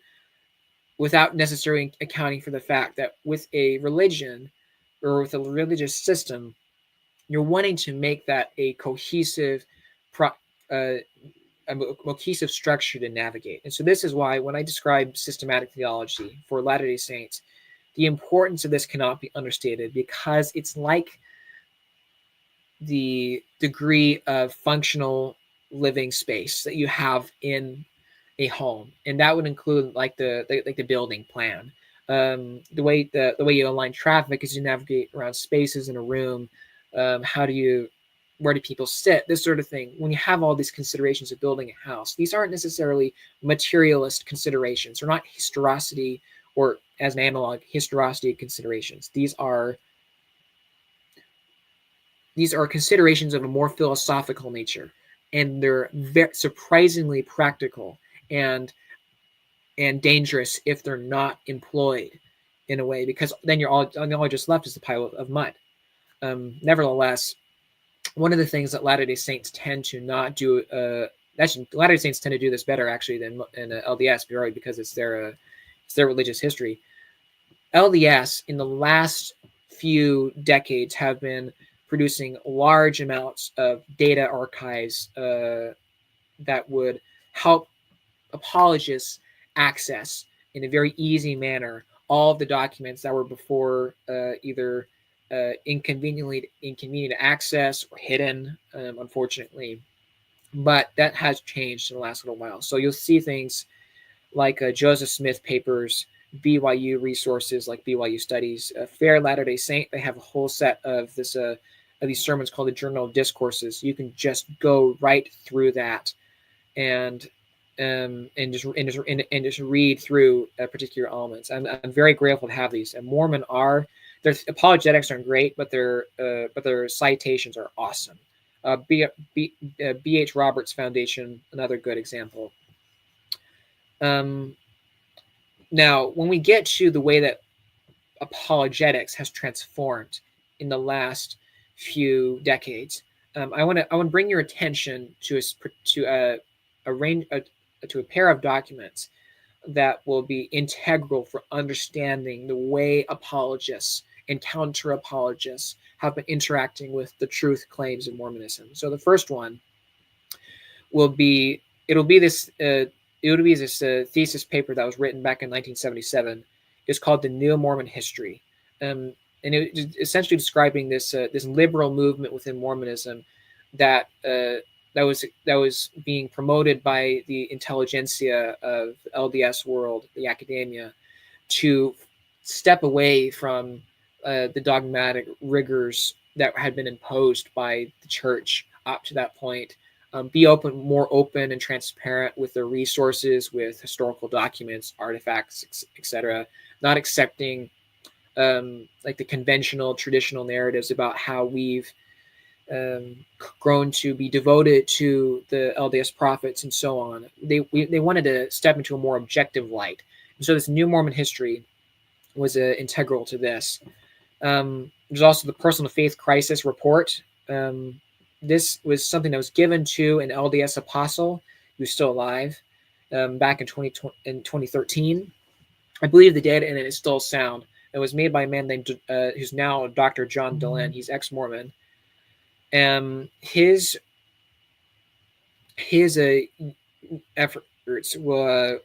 without necessarily accounting for the fact that with a religion or with a religious system, you're wanting to make that a cohesive structure to navigate. And so this is why when I describe systematic theology for Latter-day Saints, the importance of this cannot be understated, because it's like the degree of functional living space that you have in a home, and that would include like the building plan, the way you align traffic as you navigate around spaces in a room, where do people sit, this sort of thing. When you have all these considerations of building a house, these aren't necessarily materialist considerations. They're not historicity or as an analog, historicity considerations. These are considerations of a more philosophical nature, and they're surprisingly practical and dangerous if they're not employed in a way, because then all just left is the pile of mud. Nevertheless, one of the things that Latter-day Saints tend to not do, actually Latter-day Saints tend to do this better actually than in LDS, because it's their religious history. LDS in the last few decades have been producing large amounts of data archives that would help apologists access in a very easy manner all of the documents that were before either inconvenient to access or hidden, unfortunately. But that has changed in the last little while. So you'll see things like Joseph Smith papers, BYU resources like BYU Studies, Fair Latter-day Saint. They have a whole set of these sermons called the Journal of Discourses. You can just go right through that and just read through particular elements. I'm very grateful to have these. And Mormon their apologetics aren't great, but their citations are awesome. B.H. Roberts Foundation, another good example. Now, when we get to the way that apologetics has transformed in the last few decades, I want to bring your attention to a pair of documents that will be integral for understanding the way apologists and counter-apologists have been interacting with the truth claims of Mormonism. So the first one will be this thesis paper that was written back in 1977. It's called The New Mormon History, and it was essentially describing this liberal movement within Mormonism that was being promoted by the intelligentsia of LDS world, the academia, to step away from the dogmatic rigors that had been imposed by the church up to that point. Be more open and transparent with their resources, with historical documents, artifacts, etc. Not accepting like the conventional, traditional narratives about how we've grown to be devoted to the LDS prophets and so on. They wanted to step into a more objective light. And so this New Mormon History was integral to this. There's also the Personal Faith Crisis Report. This was something that was given to an LDS apostle who's still alive back in 2013. I believe the data in it is still sound. It was made by a man named who's now Dr. John Dehlin. He's ex-Mormon. His efforts were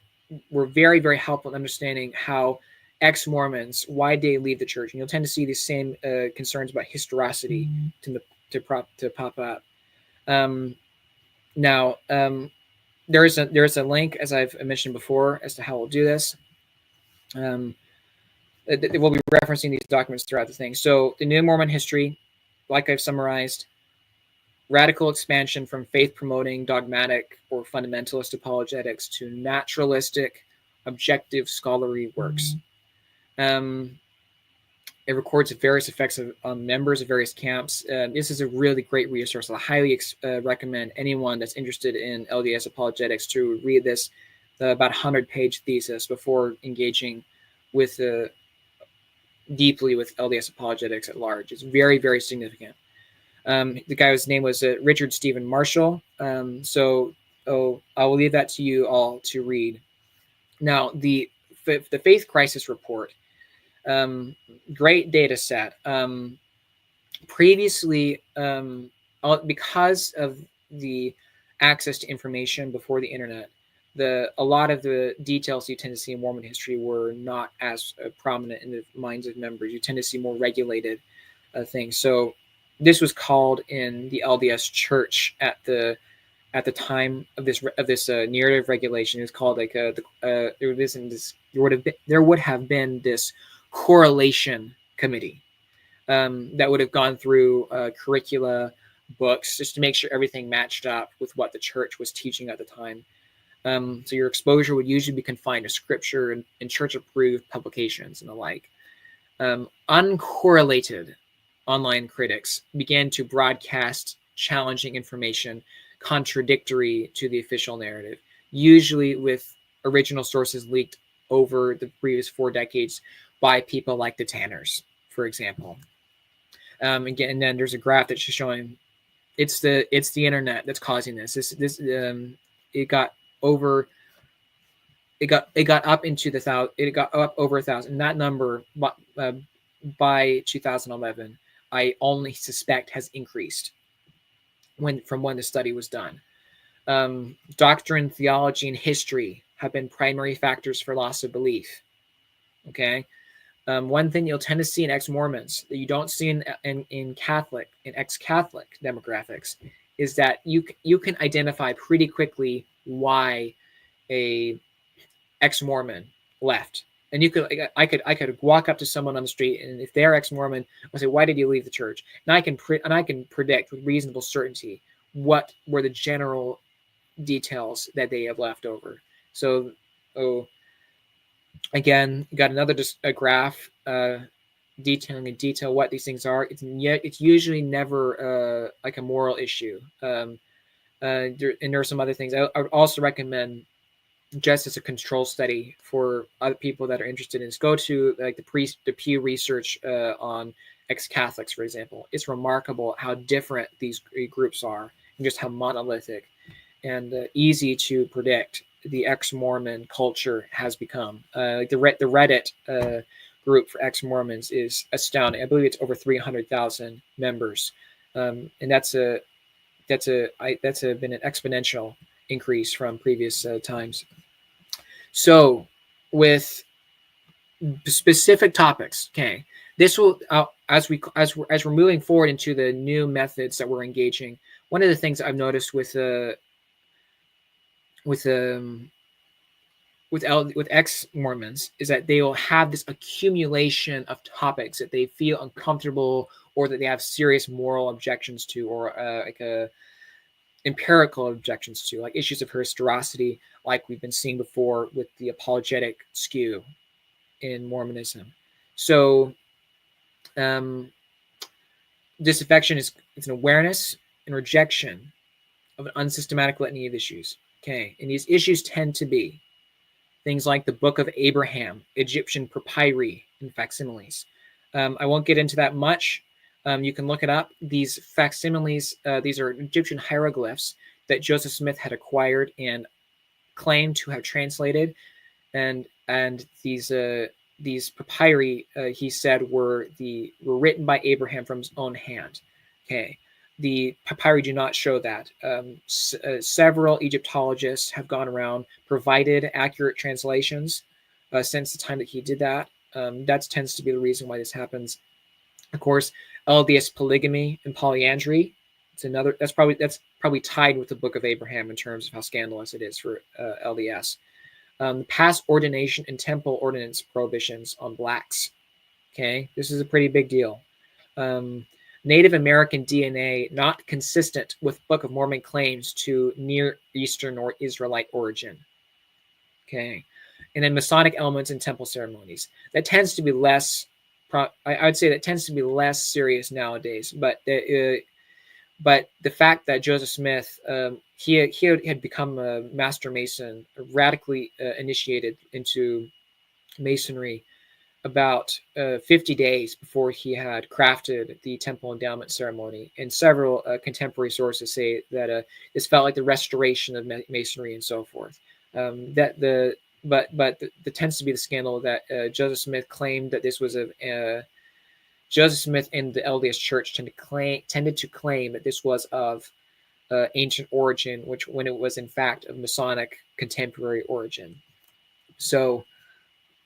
very, very helpful in understanding how ex-Mormons, why they leave the church. And you'll tend to see these same concerns about historicity to pop up. Now, there is a link, as I've mentioned before, as to how we'll do this. We'll be referencing these documents throughout the thing. So the New Mormon History, like I've summarized, radical expansion from faith-promoting, dogmatic, or fundamentalist apologetics to naturalistic, objective scholarly works. It records various effects on members of various camps. This is a really great resource. I highly recommend anyone that's interested in LDS apologetics to read this about 100-page thesis before engaging with deeply with LDS apologetics at large. It's very, very significant. The guy's name was Richard Stephen Marshall. So I will leave that to you all to read. Now, the Faith Crisis Report, great data set. Previously, because of the access to information before the internet, a lot of the details you tend to see in Mormon history were not as prominent in the minds of members. You tend to see more regulated things. So this was called in the LDS Church at the time of this narrative regulation. It was called like there would have been this correlation committee that would have gone through curricula, books, just to make sure everything matched up with what the church was teaching at the time. So your exposure would usually be confined to scripture and church-approved publications and the like. Uncorrelated online critics began to broadcast challenging information contradictory to the official narrative, usually with original sources leaked over the previous 4 decades by people like the Tanners, for example. Again, and then there's a graph that's just showing it's the internet that's causing this. It got over it got up into the thousand. It got up over 1,000. And that number by 2011, I only suspect has increased from when the study was done. Doctrine, theology, and history have been primary factors for loss of belief. Okay. One thing you'll tend to see in ex-Mormons that you don't see in Catholic, in ex-Catholic demographics, is that you can identify pretty quickly why a ex-Mormon left. And I could walk up to someone on the street, and if they're ex-Mormon, I'll say, "Why did you leave the church?" And I can predict with reasonable certainty what were the general details that they have left over. So, again, you got another a graph detailing in detail what these things are. It's usually never like a moral issue. And there are some other things. I would also recommend, just as a control study for other people that are interested in this, go to like the Pew Research on ex-Catholics, for example. It's remarkable how different these groups are and just how monolithic and easy to predict the ex-Mormon culture has become. Like the Reddit group for ex-Mormons is astounding. I believe it's over 300,000 members, and that's been an exponential increase from previous times. So, with specific topics, okay, this will as we're moving forward into the new methods that we're engaging. One of the things I've noticed with ex-Mormons is that they will have this accumulation of topics that they feel uncomfortable or that they have serious moral objections to, or like a empirical objections to, like issues of historicity, like we've been seeing before with the apologetic skew in Mormonism. So disaffection is an awareness and rejection of an unsystematic litany of issues. Okay, and these issues tend to be things like the Book of Abraham, Egyptian papyri, and facsimiles. I won't get into that much. You can look it up. These facsimiles, these are Egyptian hieroglyphs that Joseph Smith had acquired and claimed to have translated, and these papyri, he said, were written by Abraham from his own hand. Okay, the papyri do not show that. Several Egyptologists have gone around, provided accurate translations since the time that he did that. That tends to be the reason why this happens. Of course, LDS polygamy and polyandry. That's probably tied with the Book of Abraham in terms of how scandalous it is for LDS. Past ordination and temple ordinance prohibitions on blacks. Okay, this is a pretty big deal. Native American DNA not consistent with Book of Mormon claims to Near Eastern or Israelite origin. Okay, and then Masonic elements in temple ceremonies. That tends to be less. I would say that tends to be less serious nowadays. But the fact that Joseph Smith, he had become a master mason, radically initiated into masonry about 50 days before he had crafted the temple endowment ceremony, and several contemporary sources say that this felt like the restoration of masonry and so forth. But there tends to be the scandal that Joseph Smith claimed that this was Joseph Smith and the LDS Church tended to claim that this was of ancient origin, when it was in fact of Masonic contemporary origin. So,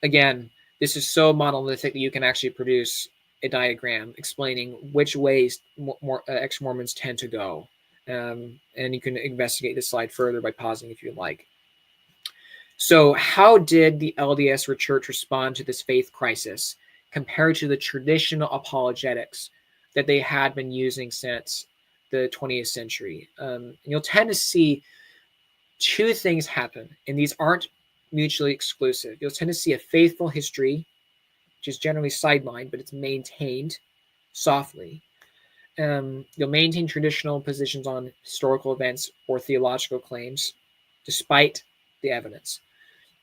again, this is so monolithic that you can actually produce a diagram explaining which ways ex-Mormons tend to go. And you can investigate this slide further by pausing if you'd like. So how did the LDS Church respond to this faith crisis compared to the traditional apologetics that they had been using since the 20th century? You'll tend to see two things happen, and these aren't mutually exclusive. You'll tend to see a faithful history, which is generally sidelined, but it's maintained softly. You'll maintain traditional positions on historical events or theological claims, despite the evidence.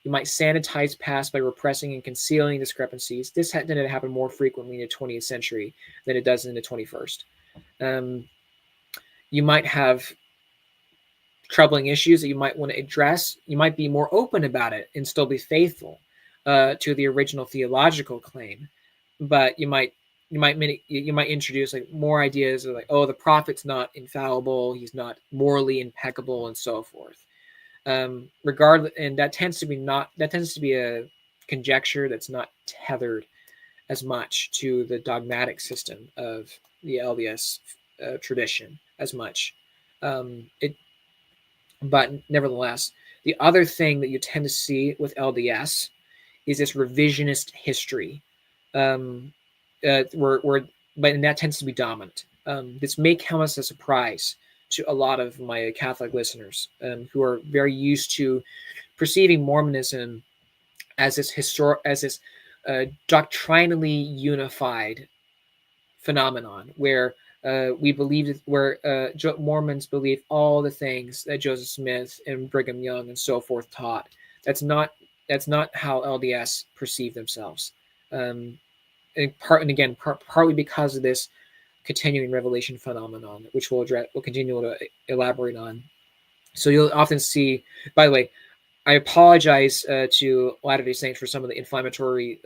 You might sanitize past by repressing and concealing discrepancies. This tended to happen more frequently in the 20th century than it does in the 21st. You might have troubling issues that you might want to address. You might be more open about it and still be faithful to the original theological claim, but you might introduce like more ideas of like, oh, the prophet's not infallible, he's not morally impeccable, and so forth. Regardless, and that tends to be a conjecture that's not tethered as much to the dogmatic system of the LDS tradition as much. But nevertheless, the other thing that you tend to see with LDS is this revisionist history, but that tends to be dominant. This may come as a surprise to a lot of my Catholic listeners who are very used to perceiving Mormonism as this doctrinally unified phenomenon where Mormons believe all the things that Joseph Smith and Brigham Young and so forth taught. That's not how LDS perceive themselves. Partly because of this continuing revelation phenomenon, which we'll continue to elaborate on. So you'll often see, by the way, I apologize to Latter-day Saints for some of the inflammatory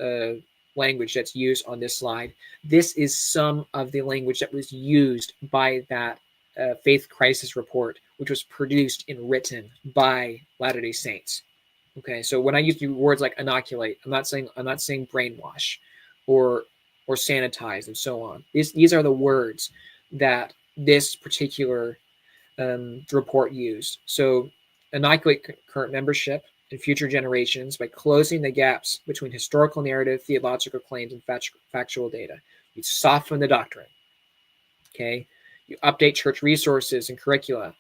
language that's used on this slide. This is some of the language that was used by that faith crisis report, which was produced and written by Latter-day Saints. Okay, so when I use words like inoculate, I'm not saying brainwash or sanitize and so on. These are the words that this particular report used. So inoculate current membership and future generations by closing the gaps between historical narrative, theological claims, and factual data. You soften the doctrine. Okay, you update church resources and curricula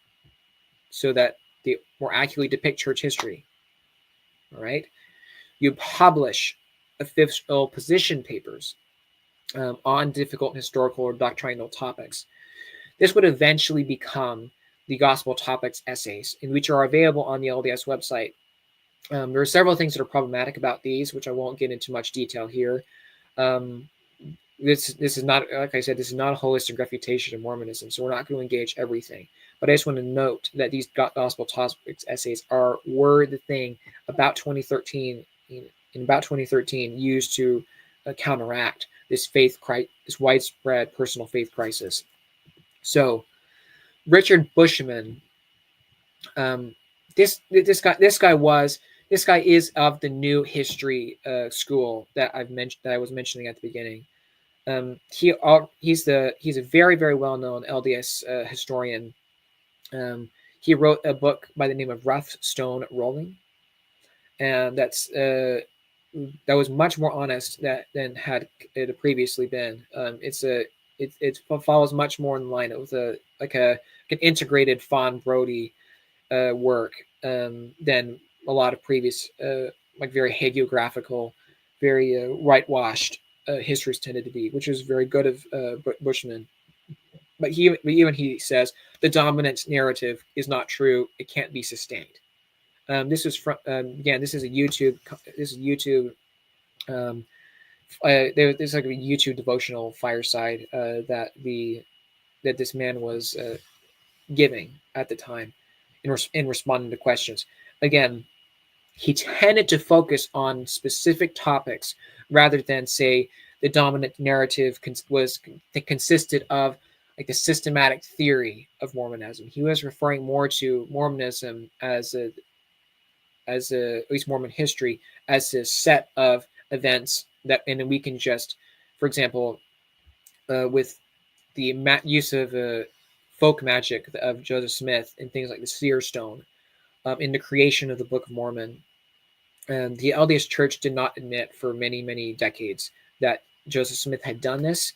so that they more accurately depict church history. All right, you publish official position papers on difficult historical or doctrinal topics. This would eventually become the Gospel Topics essays, in which are available on the LDS website. There are several things that are problematic about these, which I won't get into much detail here. This is not, like I said, this is not a holistic refutation of Mormonism, so we're not going to engage everything. But I just want to note that these Gospel Topics essays were the thing about 2013, in about 2013, used to counteract this widespread personal faith crisis. So, Richard Bushman, this guy is of the new history school that I was mentioning at the beginning. He's a very, very well known LDS historian. He wrote a book by the name of Rough Stone Rolling, and that was much more honest than had it previously been. It follows much more in line with an integrated Fawn Brody work than a lot of previous very hagiographical, very whitewashed histories tended to be, which is very good of Bushman. But even he says the dominant narrative is not true; it can't be sustained. This is from again. This is a YouTube. There's like a YouTube devotional fireside that this man was giving at the time in responding to questions. Again, he tended to focus on specific topics rather than say the dominant narrative consisted of like the systematic theory of Mormonism. He was referring more to Mormonism as at least Mormon history as a set of events that, and we can just, for example, with the use of folk magic of Joseph Smith and things like the seer stone in the creation of the Book of Mormon. And the LDS Church did not admit for many, many decades that Joseph Smith had done this,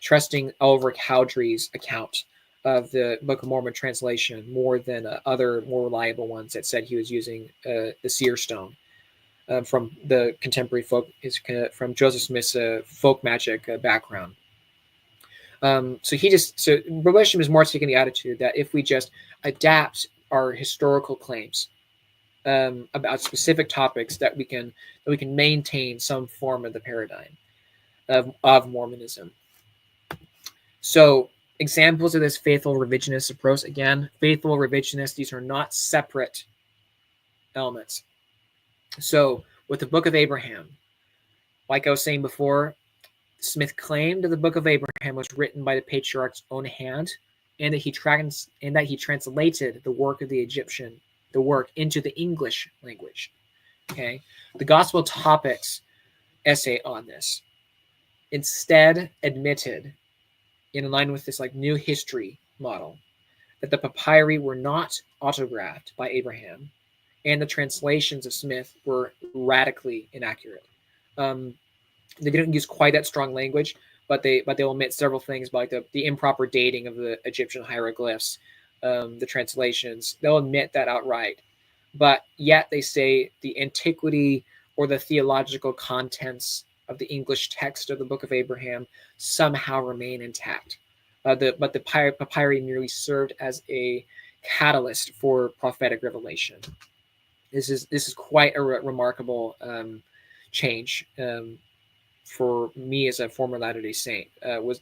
trusting Ulrich Cowdery's account of the Book of Mormon translation more than other more reliable ones that said he was using the seer stone from the contemporary folk, from Joseph Smith's folk magic background. So Revelation is more taking the attitude that if we just adapt our historical claims about specific topics, that we can maintain some form of the paradigm of Mormonism. So examples of this faithful revisionist approach, again, faithful revisionists, these are not separate elements. So with the Book of Abraham, like I was saying before, Smith claimed that the Book of Abraham was written by the patriarch's own hand, and that he translated the work of the work into the English language. Okay, the Gospel Topics essay on this instead admitted, in line with this like new history model, that the papyri were not autographed by Abraham, and the translations of Smith were radically inaccurate. They didn't use quite that strong language, but they omit several things like the improper dating of the Egyptian hieroglyphs, the translations. They'll admit that outright, but yet they say the antiquity or the theological contents of the English text of the Book of Abraham somehow remain intact. But the papyri merely served as a catalyst for prophetic revelation. This is quite a remarkable change. For me as a former Latter-day Saint,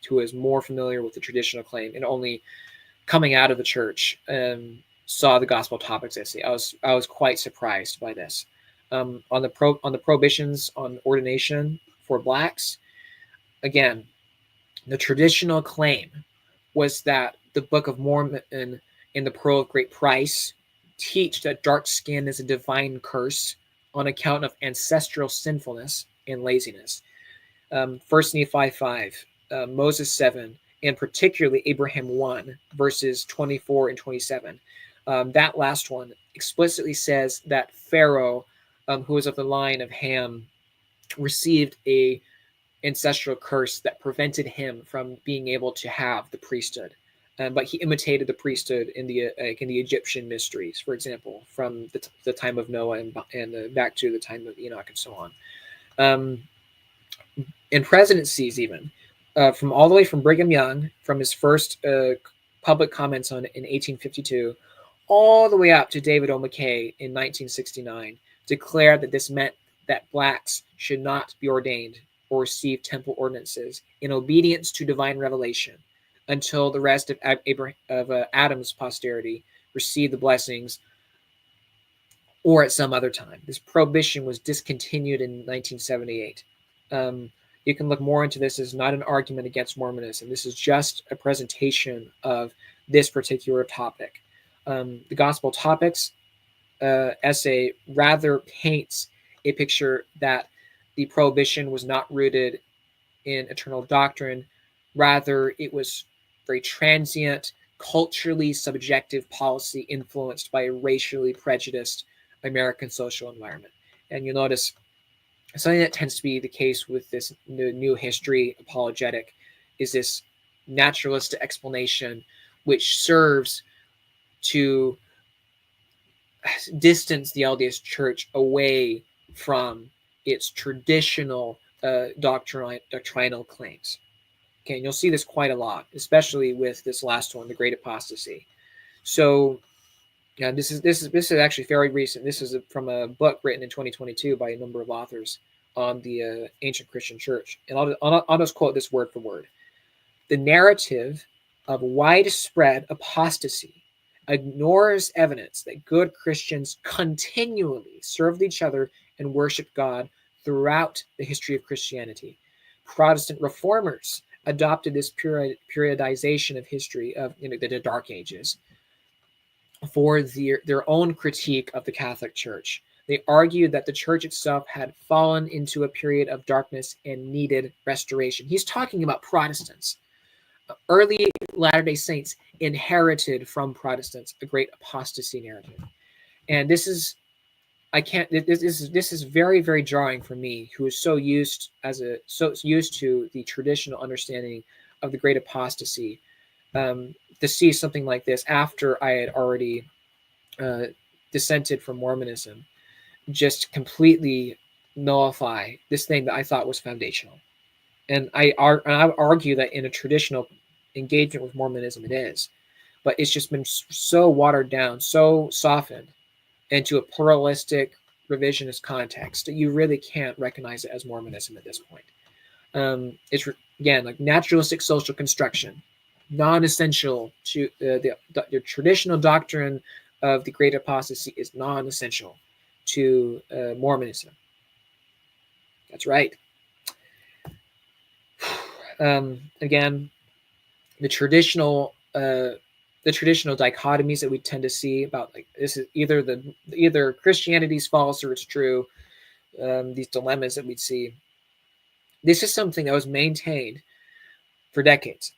who is more familiar with the traditional claim and only coming out of the church saw the Gospel Topics essay. I was quite surprised by this. On the prohibitions on ordination for blacks, again, the traditional claim was that the Book of Mormon and the Pearl of Great Price teach that dark skin is a divine curse on account of ancestral sinfulness and laziness. 1 Nephi 5, Moses 7, and particularly Abraham 1, verses 24 and 27. That last one explicitly says that Pharaoh, who was of the line of Ham, received a ancestral curse that prevented him from being able to have the priesthood. But he imitated the priesthood in the Egyptian mysteries, for example, from the time of Noah and back to the time of Enoch and so on. In presidencies, even from all the way from Brigham Young, from his first public comments on it in 1852, all the way up to David O. McKay in 1969, declared that this meant that blacks should not be ordained or receive temple ordinances in obedience to divine revelation until the rest of Adam's posterity received the blessings, or at some other time. This prohibition was discontinued in 1978. You can look more into this as not an argument against Mormonism. This is just a presentation of this particular topic. The Gospel Topics essay rather paints a picture that the prohibition was not rooted in eternal doctrine. Rather, it was very transient, culturally subjective policy influenced by a racially prejudiced American social environment. And you'll notice something that tends to be the case with this new history apologetic is this naturalistic explanation, which serves to distance the LDS Church away from its traditional doctrinal claims. Okay, and you'll see this quite a lot, especially with this last one, the Great Apostasy. So, yeah, this is actually very recent. This is from a book written in 2022 by a number of authors on the ancient Christian church, and I'll just quote this word for word. The narrative of widespread apostasy ignores evidence that good Christians continually served each other and worshiped God throughout the history of Christianity. Protestant reformers adopted this periodization of history of the Dark Ages for their own critique of the Catholic Church. They argued that the church itself had fallen into a period of darkness and needed restoration. He's talking about Protestants. Early Latter-day Saints inherited from Protestants a great apostasy narrative. And this is very, very jarring for me, who is so used to the traditional understanding of the great apostasy, to see something like this after I had already uh, dissented from Mormonism just completely nullify this thing that I thought was foundational. And I argue that in a traditional engagement with Mormonism, it is, but it's just been so watered down, so softened into a pluralistic revisionist context that you really can't recognize it as Mormonism at this point. It's again like naturalistic social construction, non-essential to the traditional doctrine of the great apostasy is non-essential to Mormonism. That's right. Again, the traditional dichotomies that we tend to see about like this is either Christianity's false or it's true. These dilemmas that we'd see. This is something that was maintained for decades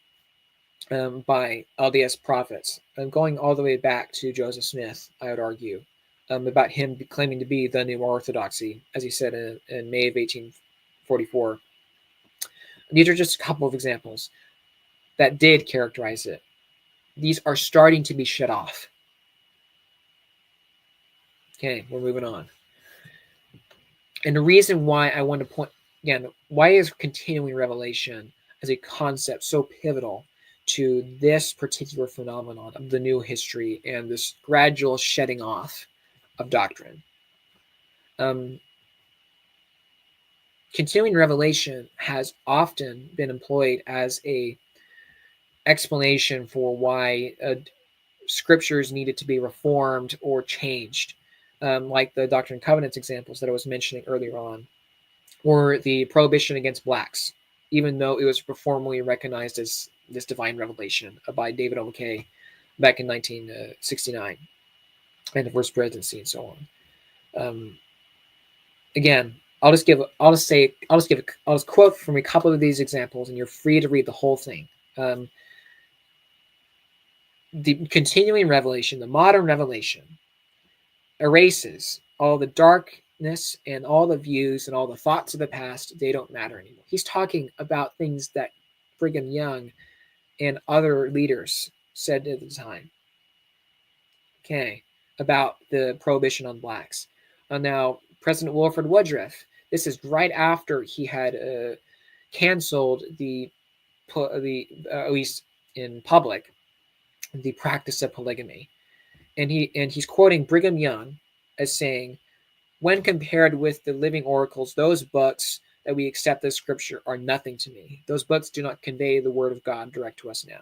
by LDS prophets, going all the way back to Joseph Smith. I would argue about him claiming to be the new orthodoxy, as he said in May of 1844. These are just a couple of examples that did characterize it. These are starting to be shut off. Okay, we're moving on. And the reason why I want to point again, why is continuing revelation as a concept so pivotal to this particular phenomenon of the new history and this gradual shedding off of doctrine? Continuing revelation has often been employed as a explanation for why scriptures needed to be reformed or changed, like the Doctrine and Covenants examples that I was mentioning earlier on, or the prohibition against blacks, even though it was formally recognized as this divine revelation by David O. McKay back in 1969, and the first presidency and so on. Again, I'll just quote from a couple of these examples, and you're free to read the whole thing. The continuing revelation, the modern revelation, erases all the darkness and all the views and all the thoughts of the past. They don't matter anymore. He's talking about things that Brigham Young and other leaders said at the time. Okay, about the prohibition on blacks. Now, President Wilford Woodruff, this is right after he had canceled at least in public, the practice of polygamy. And he's quoting Brigham Young as saying, when compared with the living oracles, those books that we accept as scripture are nothing to me. Those books do not convey the word of God direct to us now.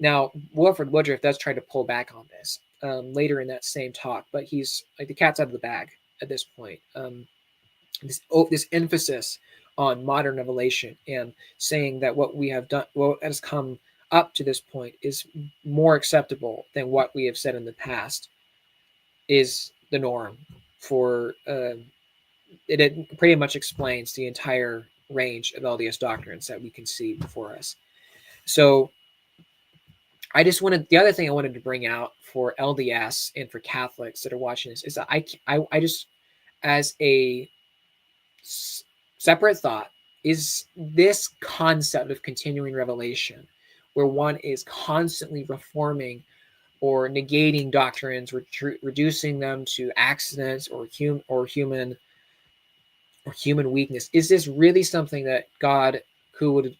Now, Wilford Woodruff does try to pull back on this later in that same talk, but he's like the cat's out of the bag at this point. This emphasis on modern revelation and saying that what we have done, what has come up to this point, is more acceptable than what we have said in the past, is the norm for it pretty much explains the entire range of LDS doctrines that we can see before us. So the other thing I wanted to bring out for LDS and for Catholics that are watching this is that I just, as a separate thought, is this concept of continuing revelation, where one is constantly reforming or negating doctrines, reducing them to accidents or human weakness. Is this really something that God, who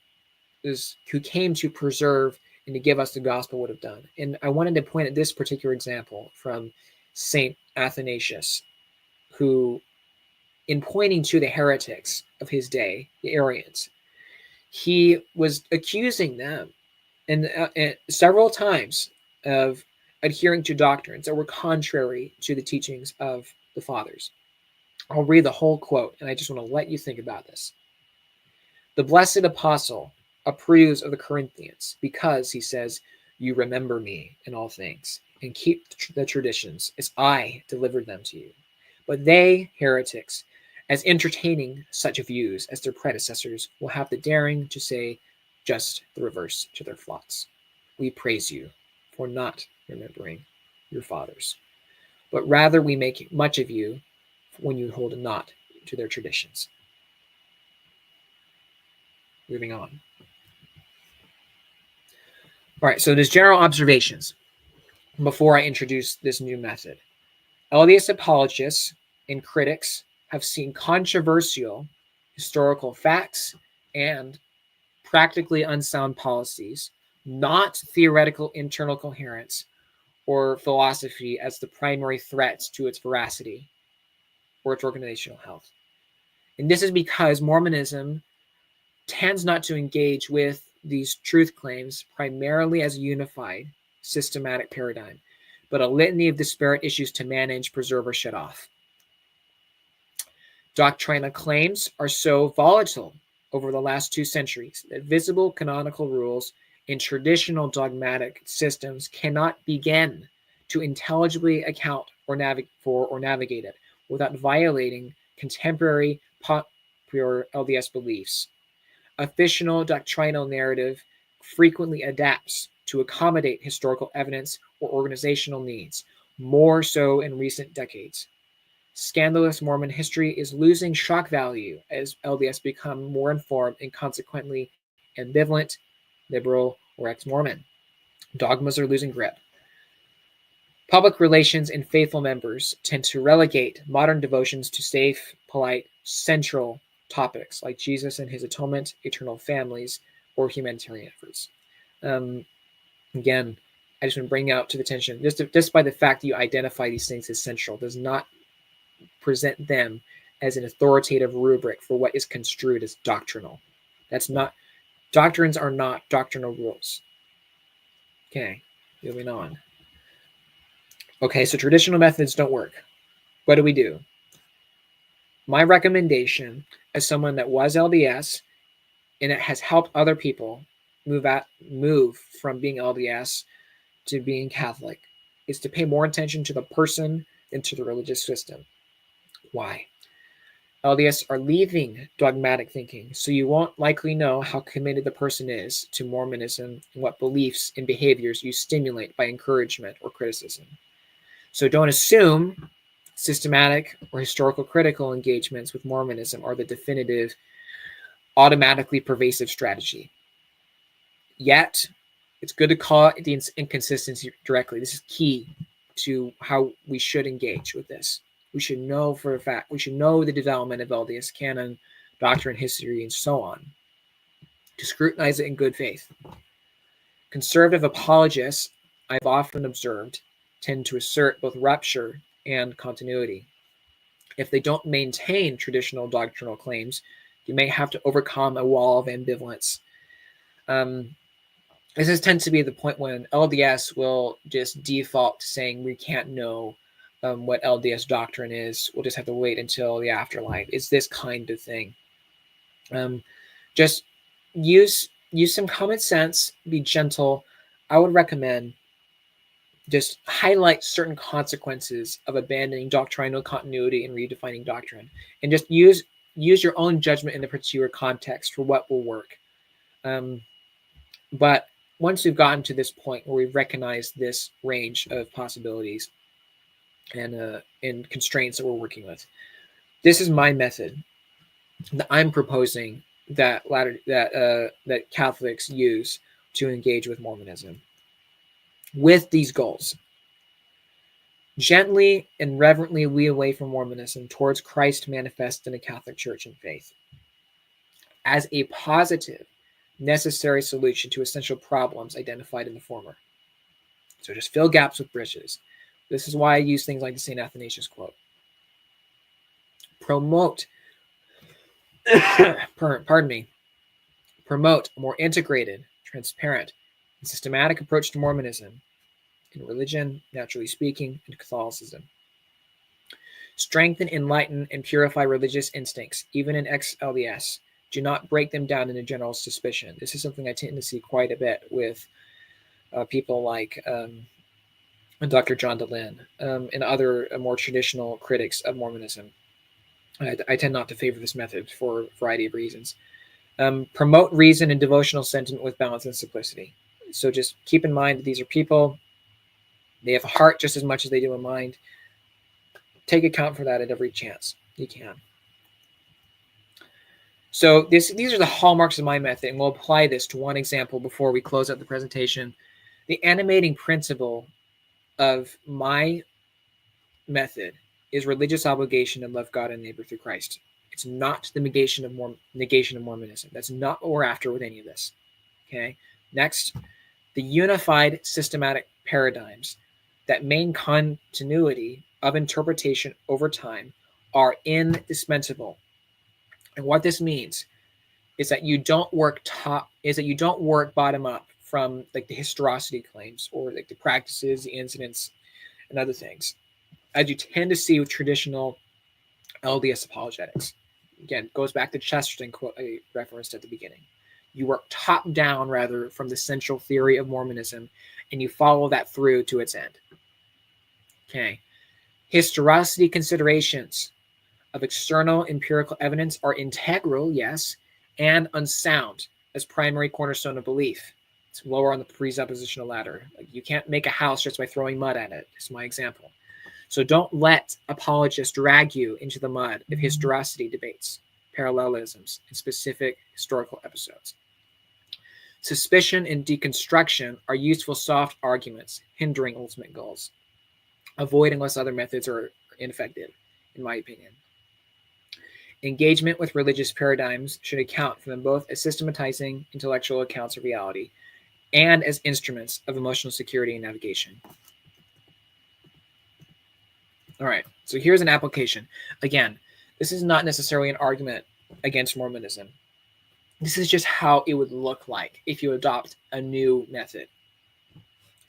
came to preserve and to give us the gospel, would have done? And I wanted to point at this particular example from Saint Athanasius, who, in pointing to the heretics of his day, the Arians, he was accusing them and several times of adhering to doctrines that were contrary to the teachings of the fathers. I'll read the whole quote, and I just want to let you think about this. The blessed apostle approves of the Corinthians because, he says, you remember me in all things and keep the traditions as I delivered them to you. But they, heretics, as entertaining such views as their predecessors, will have the daring to say just the reverse to their flocks. We praise you for not remembering your fathers, but rather we make much of you when you hold not to their traditions. Moving on. All right, so there's general observations before I introduce this new method. LDS apologists and critics have seen controversial historical facts and practically unsound policies, not theoretical internal coherence or philosophy, as the primary threats to its veracity or its organizational health. And this is because Mormonism tends not to engage with these truth claims primarily as a unified, systematic paradigm, but a litany of disparate issues to manage, preserve, or shut off. Doctrinal claims are so volatile over the last 2 centuries that visible canonical rules in traditional dogmatic systems cannot begin to intelligibly account or navigate it without violating contemporary popular LDS beliefs. A fictional doctrinal narrative frequently adapts to accommodate historical evidence or organizational needs, more so in recent decades. Scandalous Mormon history is losing shock value as LDS become more informed and consequently ambivalent, liberal, or ex-Mormon. Dogmas are losing grip. Public relations and faithful members tend to relegate modern devotions to safe, polite, central topics like Jesus and his atonement, eternal families, or humanitarian efforts. Again, I just want to bring out to the attention, just by the fact that you identify these things as central does not present them as an authoritative rubric for what is construed as doctrinal. That's not, doctrines are not doctrinal rules. Okay, moving on. Okay, so traditional methods don't work. What do we do? My recommendation as someone that was LDS and it has helped other people move from being LDS to being Catholic is to pay more attention to the person than to the religious system. Why? LDS are leaving dogmatic thinking, so you won't likely know how committed the person is to Mormonism and what beliefs and behaviors you stimulate by encouragement or criticism. So don't assume systematic or historical critical engagements with Mormonism are the definitive, automatically pervasive strategy. Yet, it's good to call the inconsistency directly. This is key to how we should engage with this. We should know for a fact, we should know the development of LDS canon, doctrine, history, and so on, to scrutinize it in good faith. Conservative apologists, I've often observed, tend to assert both rupture and continuity. If they don't maintain traditional doctrinal claims, you may have to overcome a wall of ambivalence. This tends to be the point when LDS will just default to saying we can't know what LDS doctrine is. We'll just have to wait until the afterlife. It's this kind of thing. Just use some common sense. Be gentle. I would recommend just highlight certain consequences of abandoning doctrinal continuity and redefining doctrine, and just use your own judgment in the particular context for what will work. But once we've gotten to this point where we've recognized this range of possibilities and constraints that we're working with, this is my method that I'm proposing that Catholics use to engage with Mormonism with these goals. Gently and reverently weed away from Mormonism towards Christ manifest in a Catholic Church and faith as a positive, necessary solution to essential problems identified in the former. So just fill gaps with bridges. This is why I use things like the St. Athanasius quote. Promote a more integrated, transparent, and systematic approach to Mormonism in religion, naturally speaking, and Catholicism. Strengthen, enlighten, and purify religious instincts, even in ex-LDS. Do not break them down into general suspicion. This is something I tend to see quite a bit with people like Dr. John DeLynn and other more traditional critics of Mormonism. I tend not to favor this method for a variety of reasons. Promote reason and devotional sentiment with balance and simplicity. So just keep in mind that these are people. They have a heart just as much as they do a mind. Take account for that at every chance you can. So these are the hallmarks of my method, and we'll apply this to one example before we close out the presentation. The animating principle of my method is religious obligation to love God and neighbor through Christ. It's not the negation of Mormonism. That's not what we're after with any of this. Okay. Next, the unified systematic paradigms that main continuity of interpretation over time are indispensable. And what this means is that you don't work bottom up from like the historicity claims or like the practices, the incidents, and other things, as you tend to see with traditional LDS apologetics. Again, goes back to Chesterton quote I referenced at the beginning. You work top down rather from the central theory of Mormonism, and you follow that through to its end. Okay. Historicity considerations of external empirical evidence are integral, yes, and unsound as primary cornerstone of belief. It's lower on the presuppositional ladder. Like you can't make a house just by throwing mud at it. It's my example. So don't let apologists drag you into the mud of historicity debates, parallelisms, and specific historical episodes. Suspicion and deconstruction are useful soft arguments hindering ultimate goals. Avoid unless other methods are ineffective, in my opinion. Engagement with religious paradigms should account for them both as systematizing intellectual accounts of reality and as instruments of emotional security and navigation. All right, so here's an application. Again, this is not necessarily an argument against Mormonism. This is just how it would look like if you adopt a new method.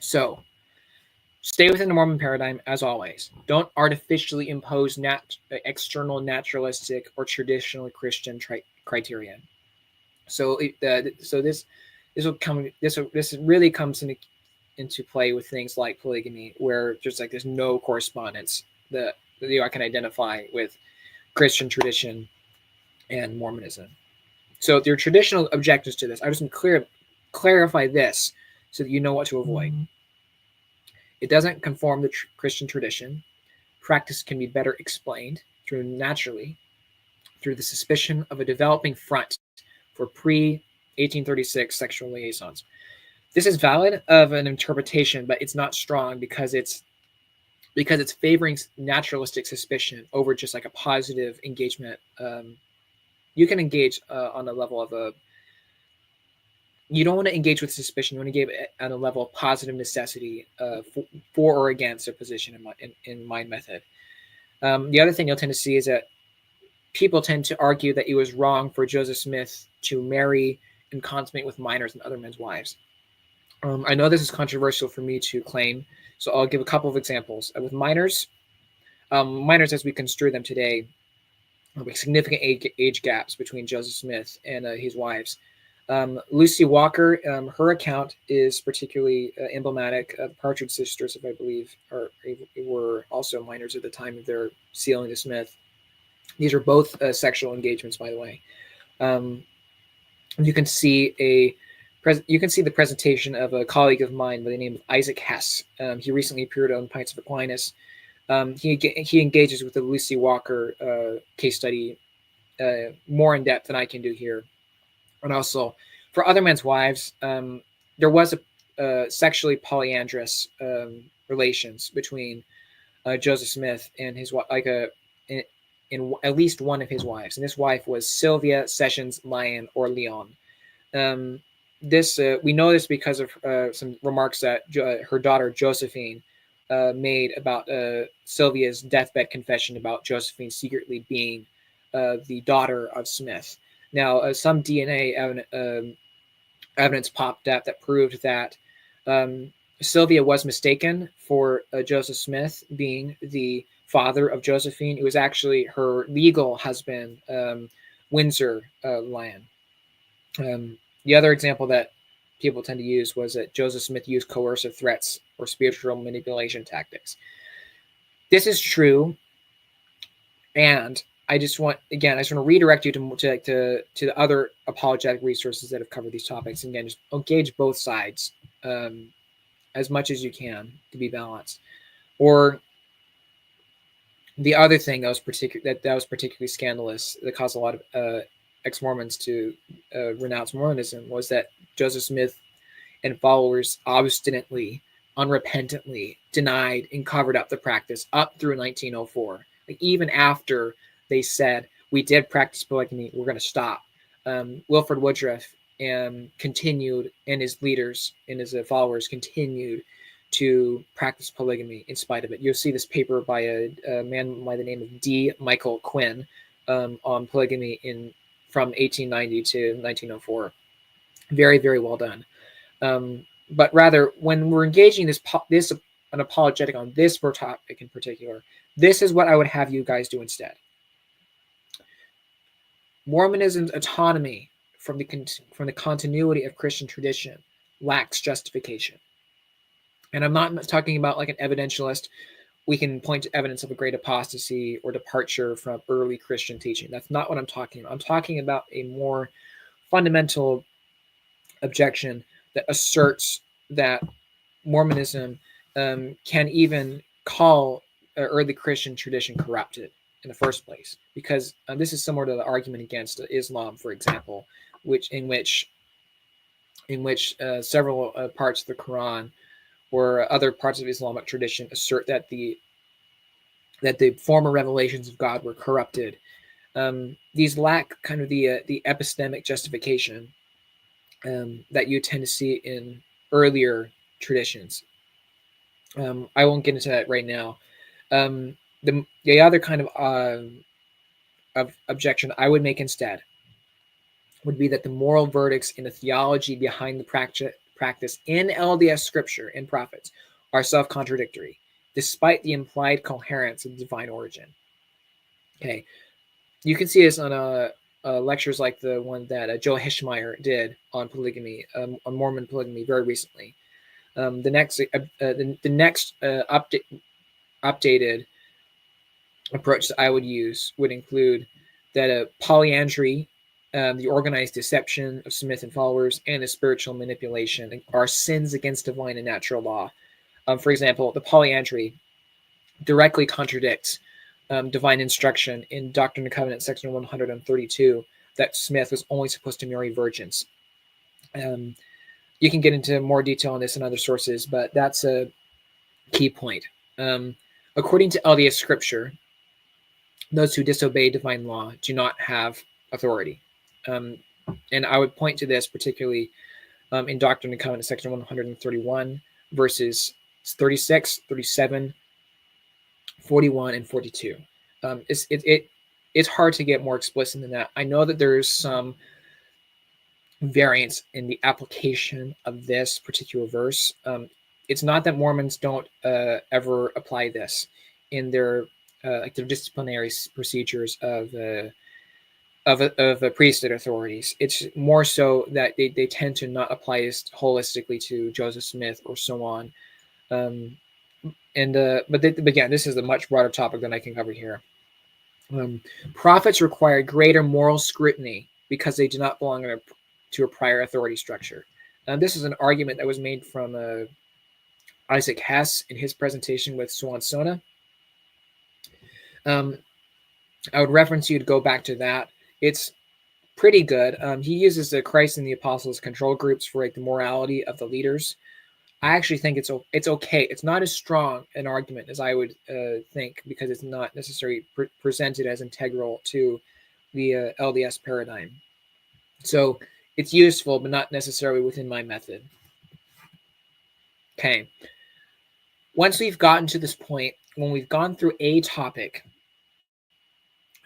So, stay within the Mormon paradigm as always. Don't artificially impose external naturalistic or traditional Christian criteria. So, this really comes into play with things like polygamy, where just like there's no correspondence that I can identify with Christian tradition and Mormonism. So there are traditional objectives to this. I just want to clarify this so that you know what to avoid. It doesn't conform to Christian tradition. Practice can be better explained naturally through the suspicion of a developing front for pre-1836 sexual liaisons. This is valid of an interpretation, but it's not strong because it's favoring naturalistic suspicion over just like a positive engagement. You can engage on a level of you don't want to engage with suspicion. You want to engage on a level of positive necessity for or against a position in my method. The other thing you'll tend to see is that people tend to argue that it was wrong for Joseph Smith to marry and consummate with minors and other men's wives. I know this is controversial for me to claim, so I'll give a couple of examples. With minors as we construe them today, with significant age gaps between Joseph Smith and his wives. Lucy Walker, her account is particularly emblematic. The Partridge sisters, if I believe, were also minors at the time of their sealing to Smith. These are both sexual engagements, by the way. You can see the presentation of a colleague of mine by the name of Isaac Hess. He recently appeared on Pints of Aquinas. He engages with the Lucy Walker case study more in depth than I can do here. And also, for other men's wives, there was a sexually polyandrous relations between Joseph Smith and his in at least one of his wives, and this wife was Sylvia Sessions Lyon or Leon. We know this because of some remarks that her daughter Josephine made about Sylvia's deathbed confession about Josephine secretly being the daughter of Smith. Now, some DNA evidence popped up that proved that Sylvia was mistaken for Joseph Smith being the father of Josephine. It was actually her legal husband, Windsor Lyon. The other example that people tend to use was that Joseph Smith used coercive threats or spiritual manipulation tactics. This is true, and I just want to redirect you to the other apologetic resources that have covered these topics. And again, just engage both sides as much as you can to be balanced. Or the other thing that was particularly scandalous, that caused a lot of ex-Mormons to renounce Mormonism was that Joseph Smith and followers obstinately, unrepentantly denied and covered up the practice up through 1904. Like even after they said we did practice polygamy, we're going to stop. Wilford Woodruff continued, and his leaders and his followers continued to practice polygamy in spite of it. You'll see this paper by a man by the name of D. Michael Quinn on polygamy from 1890 to 1904. Very, very well done. But rather, when we're engaging this an apologetic on this topic in particular, this is what I would have you guys do instead. Mormonism's autonomy from the continuity of Christian tradition lacks justification. And I'm not talking about like an evidentialist. We can point to evidence of a great apostasy or departure from early Christian teaching. That's not what I'm talking about. I'm talking about a more fundamental objection that asserts that Mormonism can even call early Christian tradition corrupted in the first place, because this is similar to the argument against Islam, for example, in which several parts of the Quran or other parts of Islamic tradition assert that the former revelations of God were corrupted. These lack kind of the epistemic justification that you tend to see in earlier traditions. I won't get into that right now. The other kind of objection I would make instead would be that the moral verdicts in the theology behind the practice in LDS scripture and prophets are self-contradictory, despite the implied coherence of divine origin. Okay, you can see this on lectures like the one that Joe Hishmeyer did on polygamy, on Mormon polygamy, very recently. The next updated approach that I would use would include that polyandry, the organized deception of Smith and followers, and the spiritual manipulation are sins against divine and natural law. For example, the polyandry directly contradicts divine instruction in Doctrine and Covenants, section 132, that Smith was only supposed to marry virgins. You can get into more detail on this in other sources, but that's a key point. According to LDS scripture, those who disobey divine law do not have authority. And I would point to this particularly in Doctrine and Covenants, section 131, verses 36, 37, 41, and 42. It's hard to get more explicit than that. I know that there is some variance in the application of this particular verse. It's not that Mormons don't ever apply this in their disciplinary procedures of priesthood authorities. It's more so that they tend to not apply this holistically to Joseph Smith or so on. But again, this is a much broader topic than I can cover here. Prophets require greater moral scrutiny because they do not belong to a prior authority structure. This is an argument that was made from Isaac Hess in his presentation with Swan Sona. I would reference you to go back to that. It's pretty good. He uses the Christ and the Apostles control groups for the morality of the leaders. I actually think it's okay. It's not as strong an argument as I would think, because it's not necessarily presented as integral to the LDS paradigm. So it's useful, but not necessarily within my method. Okay. Once we've gotten to this point, when we've gone through a topic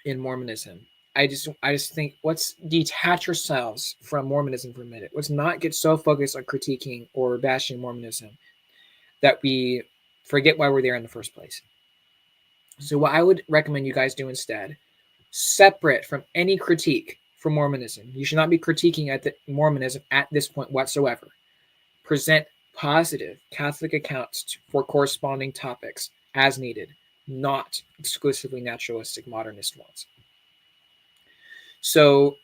in Mormonism, I just think, let's detach ourselves from Mormonism for a minute. Let's not get so focused on critiquing or bashing Mormonism that we forget why we're there in the first place. So what I would recommend you guys do instead, separate from any critique for Mormonism, you should not be critiquing Mormonism at this point whatsoever. Present positive Catholic accounts for corresponding topics as needed, not exclusively naturalistic modernist ones. So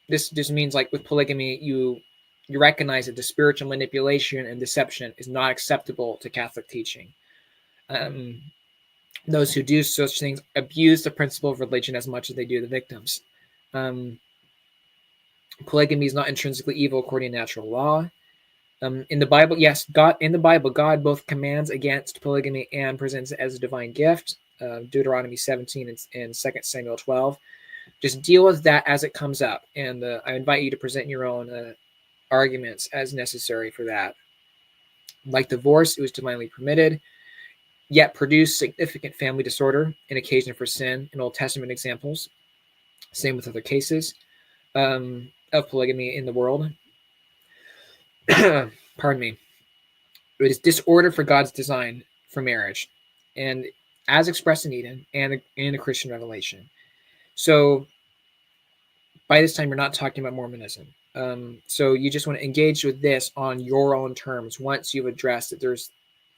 this means, like with polygamy, you recognize that the spiritual manipulation and deception is not acceptable to Catholic teaching. Those who do such things abuse the principle of religion as much as they do the victims. Polygamy is not intrinsically evil according to natural law. In the Bible, yes, God both commands against polygamy and presents it as a divine gift. Deuteronomy 17 and 2 Samuel 12. Just deal with that as it comes up, and I invite you to present your own arguments as necessary for that. Like divorce, it was divinely permitted, yet produced significant family disorder and occasion for sin in Old Testament examples. Same with other cases of polygamy in the world. Pardon me. It is disorder for God's design for marriage, and as expressed in Eden and in the Christian revelation. So by this time, you're not talking about Mormonism. So you just want to engage with this on your own terms once you've addressed that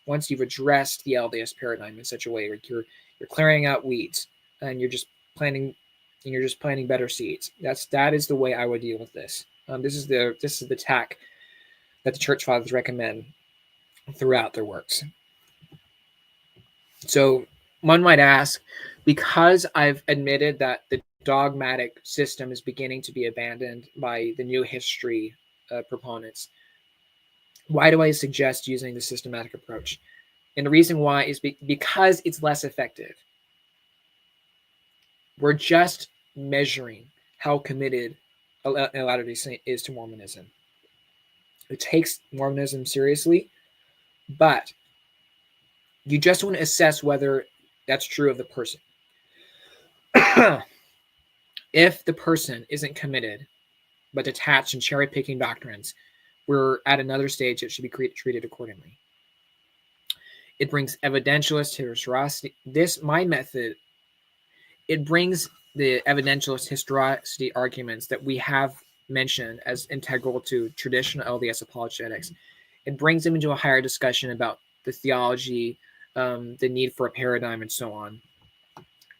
once you've addressed the LDS paradigm in such a way where you're clearing out weeds and you're just planting better seeds. That is the way I would deal with this. This is the tack that the church fathers recommend throughout their works. So one might ask, because I've admitted that the dogmatic system is beginning to be abandoned by the new history proponents, why do I suggest using the systematic approach? And the reason why is because it's less effective. We're just measuring how committed a Latter-day Saint is to Mormonism. It takes Mormonism seriously, but you just want to assess whether that's true of the person. If the person isn't committed, but detached and cherry-picking doctrines, we're at another stage that should be treated accordingly. It brings evidentialist historicity. My method, it brings the evidentialist historicity arguments that we have mentioned as integral to traditional LDS apologetics. It brings them into a higher discussion about the theology, the need for a paradigm, and so on.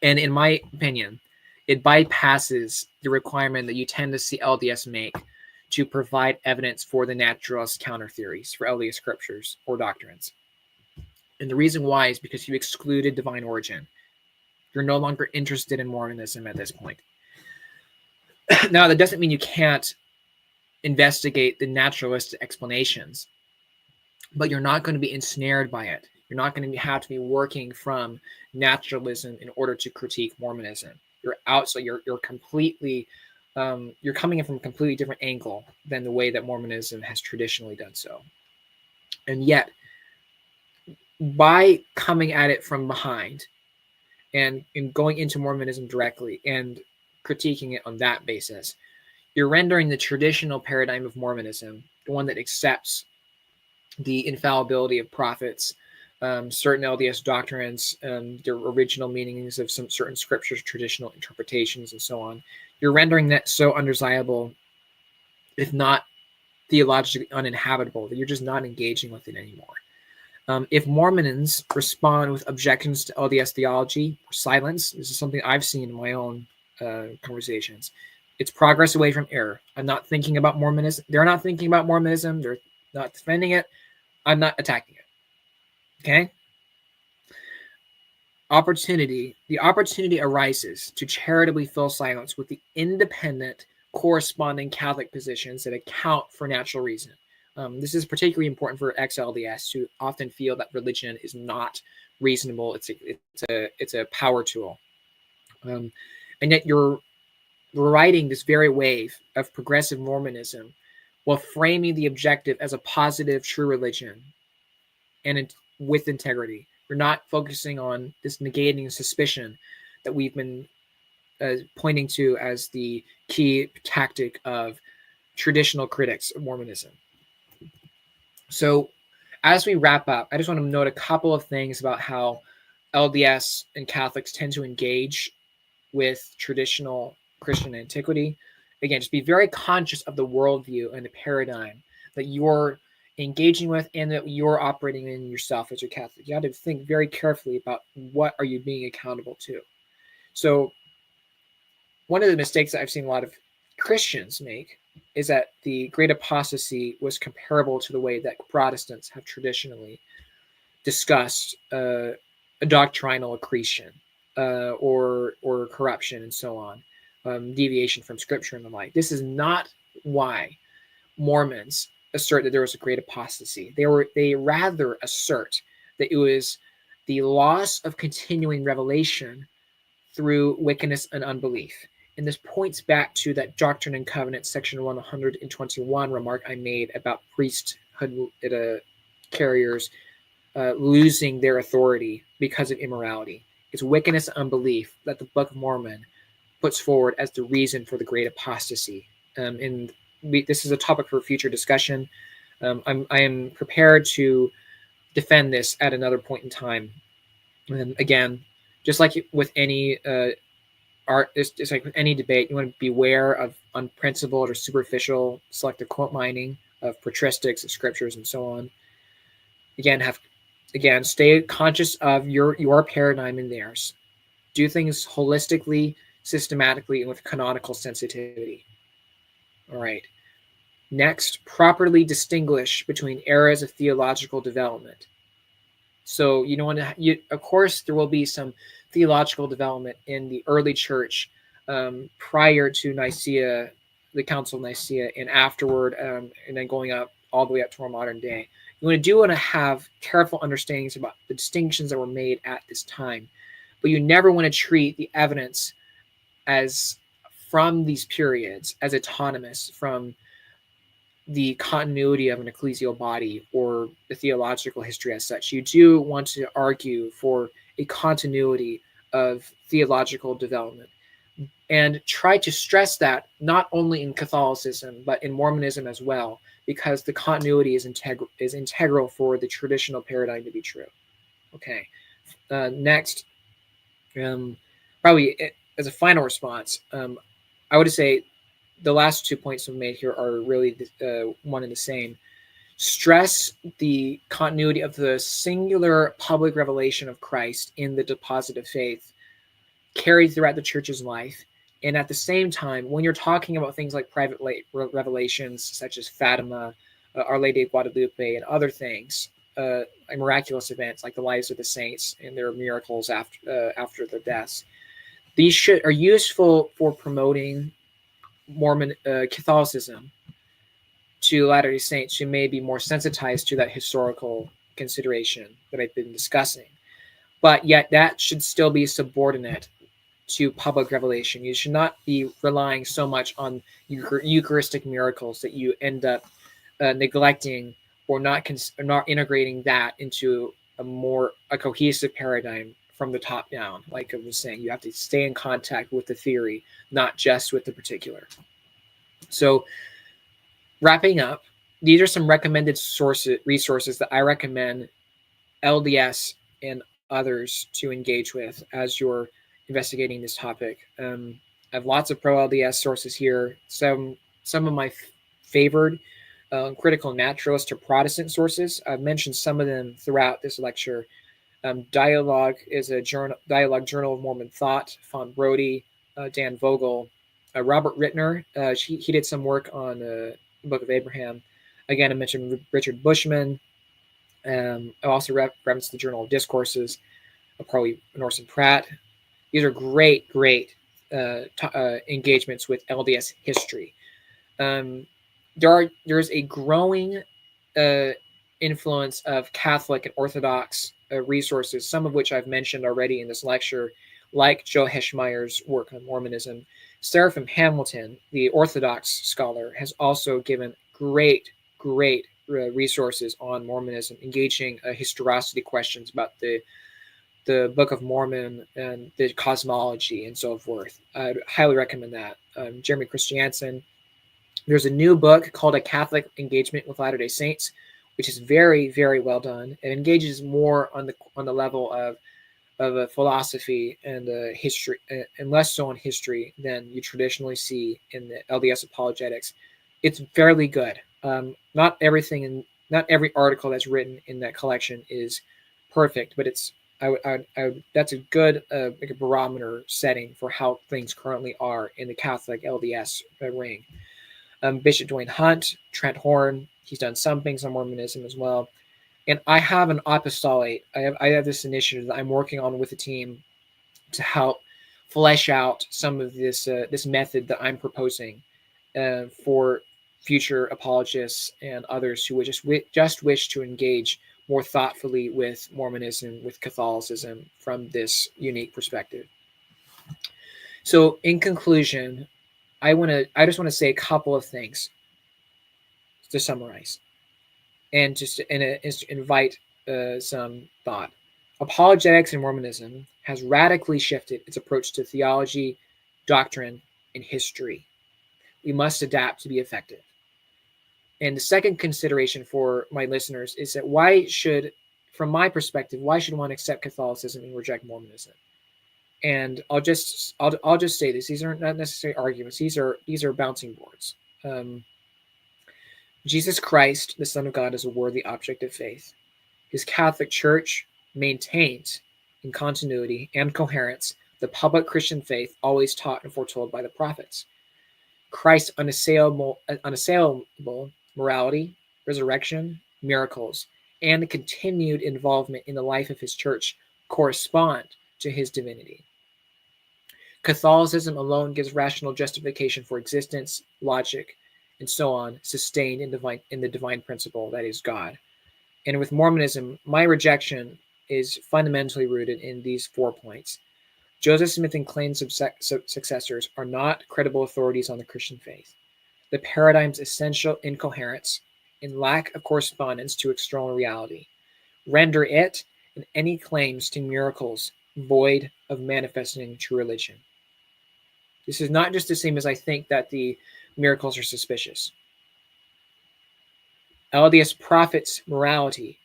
And in my opinion, it bypasses the requirement that you tend to see LDS make to provide evidence for the naturalist counter theories for LDS scriptures or doctrines. And the reason why is because you excluded divine origin. You're no longer interested in Mormonism at this point. Now, that doesn't mean you can't investigate the naturalistic explanations, but you're not going to be ensnared by it. You're not going to have to be working from naturalism in order to critique Mormonism. You're out, so you're completely, you're coming in from a completely different angle than the way that Mormonism has traditionally done so. And yet, by coming at it from behind and going into Mormonism directly and critiquing it on that basis, you're rendering the traditional paradigm of Mormonism, the one that accepts the infallibility of prophets, certain LDS doctrines, their original meanings of some certain scriptures, traditional interpretations, and so on. You're rendering that so undesirable, if not theologically uninhabitable, that you're just not engaging with it anymore. If Mormons respond with objections to LDS theology or silence, this is something I've seen in my own conversations. It's progress away from error. I'm not thinking about Mormonism. They're not thinking about Mormonism. They're not defending it. I'm not attacking it. Okay? The opportunity arises to charitably fill silence with the independent corresponding Catholic positions that account for natural reason. This is particularly important for ex-LDS who often feel that religion is not reasonable. It's a power tool. And yet you're riding this very wave of progressive Mormonism while framing the objective as a positive, true religion and with integrity. We're not focusing on this negating suspicion that we've been pointing to as the key tactic of traditional critics of Mormonism. So as we wrap up, I just want to note a couple of things about how LDS and Catholics tend to engage with traditional Christian antiquity. Again, just be very conscious of the worldview and the paradigm that you're engaging with and that you're operating in yourself as a Catholic. You have to think very carefully about what are you being accountable to. So one of the mistakes that I've seen a lot of Christians make is that the great apostasy was comparable to the way that Protestants have traditionally discussed a doctrinal accretion or corruption and so on, deviation from Scripture and the like. This is not why Mormons assert that there was a great apostasy. They rather assert that it was the loss of continuing revelation through wickedness and unbelief. And this points back to that Doctrine and Covenants, section 121 remark I made about priesthood carriers losing their authority because of immorality. It's wickedness and unbelief that the Book of Mormon puts forward as the reason for the great apostasy. And this is a topic for future discussion. I am prepared to defend this at another point in time. And again, just like with any art, it's like with any debate, you want to beware of unprincipled or superficial selective quote mining of patristics, of scriptures, and so on. Again, stay conscious of your paradigm and theirs. Do things holistically, systematically, and with canonical sensitivity. All right. Next, properly distinguish between eras of theological development. So you don't want to. Of course, there will be some theological development in the early church prior to Nicaea, the Council of Nicaea, and afterward, and then going up all the way up to our modern day. You want to have careful understandings about the distinctions that were made at this time, but you never want to treat the evidence as from these periods as autonomous from the continuity of an ecclesial body or the theological history as such. You do want to argue for a continuity of theological development and try to stress that not only in Catholicism, but in Mormonism as well, because the continuity is integral for the traditional paradigm to be true. Okay. Next, probably as a final response, I would say the last 2 points we've made here are really one and the same. Stress the continuity of the singular public revelation of Christ in the deposit of faith carried throughout the church's life. And at the same time, when you're talking about things like private revelations, such as Fatima, Our Lady of Guadalupe, and other things, miraculous events like the lives of the saints and their miracles after their deaths, these are useful for promoting Mormon Catholicism to Latter-day Saints who may be more sensitized to that historical consideration that I've been discussing. But yet that should still be subordinate to public revelation. You should not be relying so much on Eucharistic miracles that you end up neglecting or not integrating that into a cohesive paradigm from the top down. Like I was saying, you have to stay in contact with the theory, not just with the particular. So wrapping up, these are some recommended resources that I recommend LDS and others to engage with as you're investigating this topic. I have lots of pro LDS sources here. Some of my favored critical naturalist or Protestant sources. I've mentioned some of them throughout this lecture. Dialogue is a Dialogue Journal of Mormon Thought, Font Brody, Dan Vogel, Robert Rittner. He did some work on the Book of Abraham. Again, I mentioned Richard Bushman. I also referenced the Journal of Discourses, probably Norson Pratt. These are great engagements with LDS history. There's a growing influence of Catholic and Orthodox resources, some of which I've mentioned already in this lecture, like Joe Heschmeyer's work on Mormonism. Seraphim Hamilton, the Orthodox scholar, has also given great resources on Mormonism, engaging historicity questions about the Book of Mormon and the cosmology and so forth. I'd highly recommend that. Jeremy Christiansen. There's a new book called A Catholic Engagement with Latter-day Saints, which is very, very well done. It engages more on the level of a philosophy and history, and less so on history than you traditionally see in the LDS apologetics. It's fairly good. Not every article that's written in that collection is perfect, but it's that's a good like a barometer setting for how things currently are in the Catholic LDS ring. Bishop Dwayne Hunt, Trent Horn, he's done some things on Mormonism as well. And I have an apostolate. I have this initiative that I'm working on with the team to help flesh out some of this method that I'm proposing for future apologists and others who would just wish to engage more thoughtfully with Mormonism, with Catholicism from this unique perspective. So, in conclusion, I just want to say a couple of things to summarize, and just invite some thought. Apologetics in Mormonism has radically shifted its approach to theology, doctrine, and history. We must adapt to be effective. And the second consideration for my listeners is that from my perspective, why should one accept Catholicism and reject Mormonism? And I'll just say this: these aren't not necessarily arguments; these are bouncing boards. Jesus Christ, the Son of God, is a worthy object of faith. His Catholic Church maintains, in continuity and coherence, the public Christian faith always taught and foretold by the prophets. Christ's unassailable morality, resurrection, miracles, and the continued involvement in the life of his church correspond to his divinity. Catholicism alone gives rational justification for existence, logic, and so on, sustained in the divine principle that is God. And with Mormonism, my rejection is fundamentally rooted in these 4 points. Joseph Smith and Clayton's successors are not credible authorities on the Christian faith. The paradigm's essential incoherence and lack of correspondence to external reality render it and any claims to miracles void of manifesting true religion. This is not just the same as I think that the miracles are suspicious. LDS prophets' immorality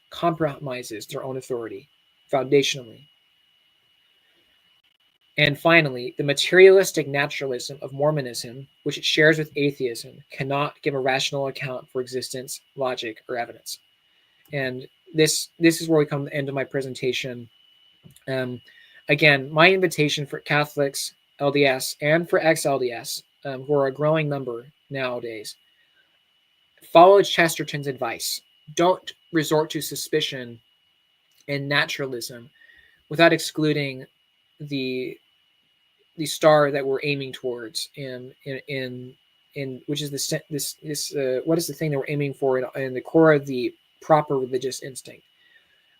compromises their own authority foundationally. And finally, the materialistic naturalism of Mormonism, which it shares with atheism, cannot give a rational account for existence, logic, or evidence. And this is where we come to the end of my presentation. Again, my invitation for Catholics, LDS, and for ex-LDS, who are a growing number nowadays, follow Chesterton's advice. Don't resort to suspicion and naturalism without excluding the star that we're aiming towards in which is what is the thing that we're aiming for in the core of the proper religious instinct.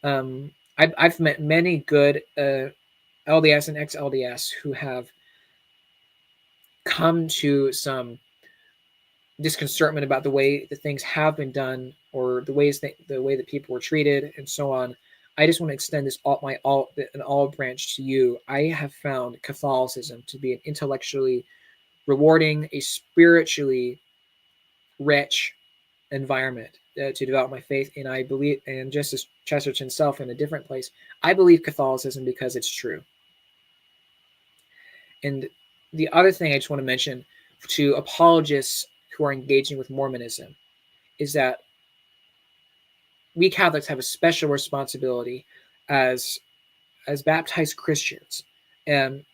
I've met many good LDS and ex-LDS who have come to some disconcertment about the way that things have been done, or the way that people were treated, and so on. I just want to extend an olive branch to you. I have found Catholicism to be an intellectually rewarding, a spiritually rich environment to develop my faith. And I believe, and just as Chesterton himself in a different place, I believe Catholicism because it's true. And the other thing I just want to mention to apologists who are engaging with Mormonism is that we Catholics have a special responsibility as baptized Christians and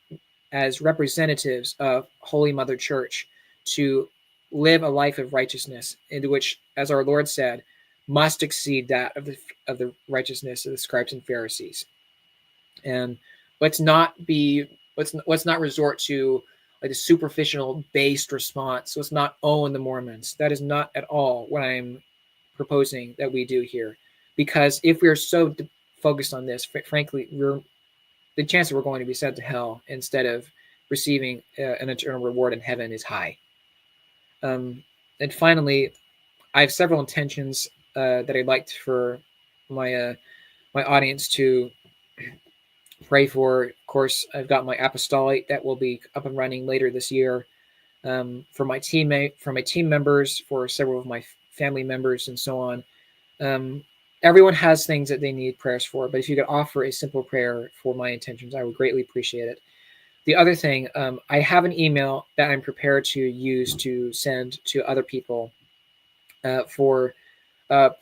as representatives of Holy Mother Church to live a life of righteousness, into which, as our Lord said, must exceed that of the righteousness of the scribes and Pharisees. And let's not resort to like a superficial based response. Let's not own the Mormons. That is not at all what I'm proposing that we do here, because if we are so focused on this, frankly, the chance that we're going to be sent to hell instead of receiving an eternal reward in heaven is high. And finally, I have several intentions that I'd like for my audience to pray for. Of course, I've got my apostolate that will be up and running later this year. For my team members, for several of my family members, and so on. Everyone has things that they need prayers for, but if you could offer a simple prayer for my intentions, I would greatly appreciate it. The other thing, I have an email that I'm prepared to use to send to other people for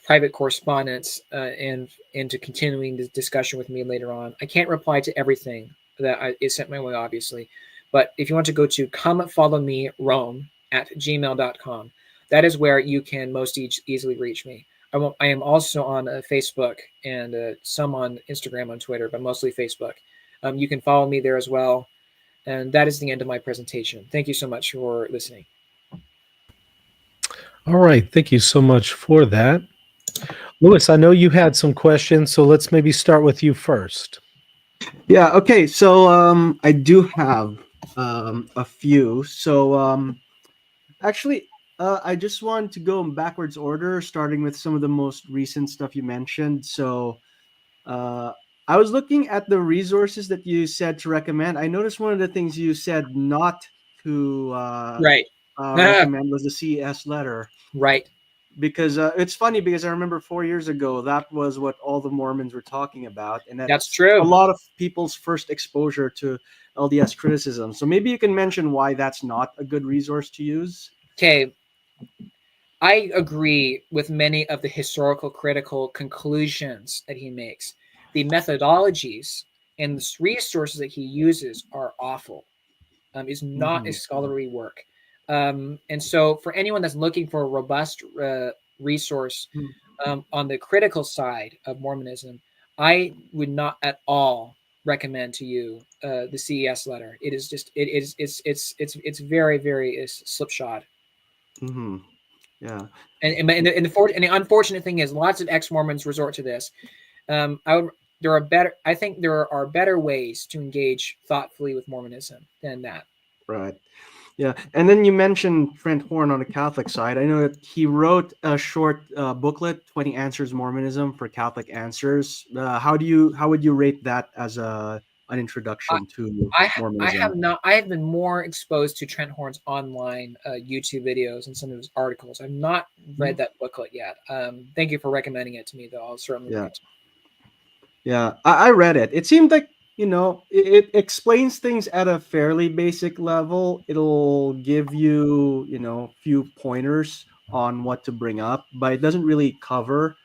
private correspondence and to continuing the discussion with me later on. I can't reply to everything that is sent my way, obviously, but if you want to go to comefollowmerome@gmail.com, that is where you can most easily reach me. I am also on Facebook and some on Instagram, on Twitter, but mostly Facebook. You can follow me there as well. And that is the end of my presentation. Thank you so much for listening. All right. Thank you so much for that. Lewis, I know you had some questions, so let's maybe start with you first. Yeah. Okay. So I do have a few. So actually, I just want to go in backwards order, starting with some of the most recent stuff you mentioned. So uh, I was looking at the resources that you said to recommend. I noticed one of the things you said not to Right. recommend was the CES letter, Right. because it's funny because I remember 4 years ago that was what all the Mormons were talking about, and That's that's a true. lot of people's first exposure to LDS criticism. So maybe you can mention why that's not a good resource to use. Okay. I agree with many of the historical critical conclusions that he makes. The methodologies and the resources that he uses are awful. Is not a Hmm. scholarly work. And so, for anyone that's looking for a robust resource on the critical side of Mormonism, I would not at all recommend to you the CES letter. It is just it is it's very very slipshod. Hmm. Yeah. And the unfortunate thing is, lots of ex Mormons resort to this. I would there are better. I think there are better ways to engage thoughtfully with Mormonism than that. Right. Yeah, and then you mentioned Trent Horn on the Catholic side. I know that he wrote a short booklet, 20 Answers Mormonism for Catholic Answers. How would you rate that as an I, introduction to I have Mormonism? not. I have been more exposed to Trent Horn's online YouTube videos and some of his articles. I've not read Mhm. that booklet yet. Thank you for recommending it to me, though. I'll certainly look Yeah, into yeah, I read it. It seemed like, it explains things at a fairly basic level. It'll give you, few pointers on what to bring up, but it doesn't really cover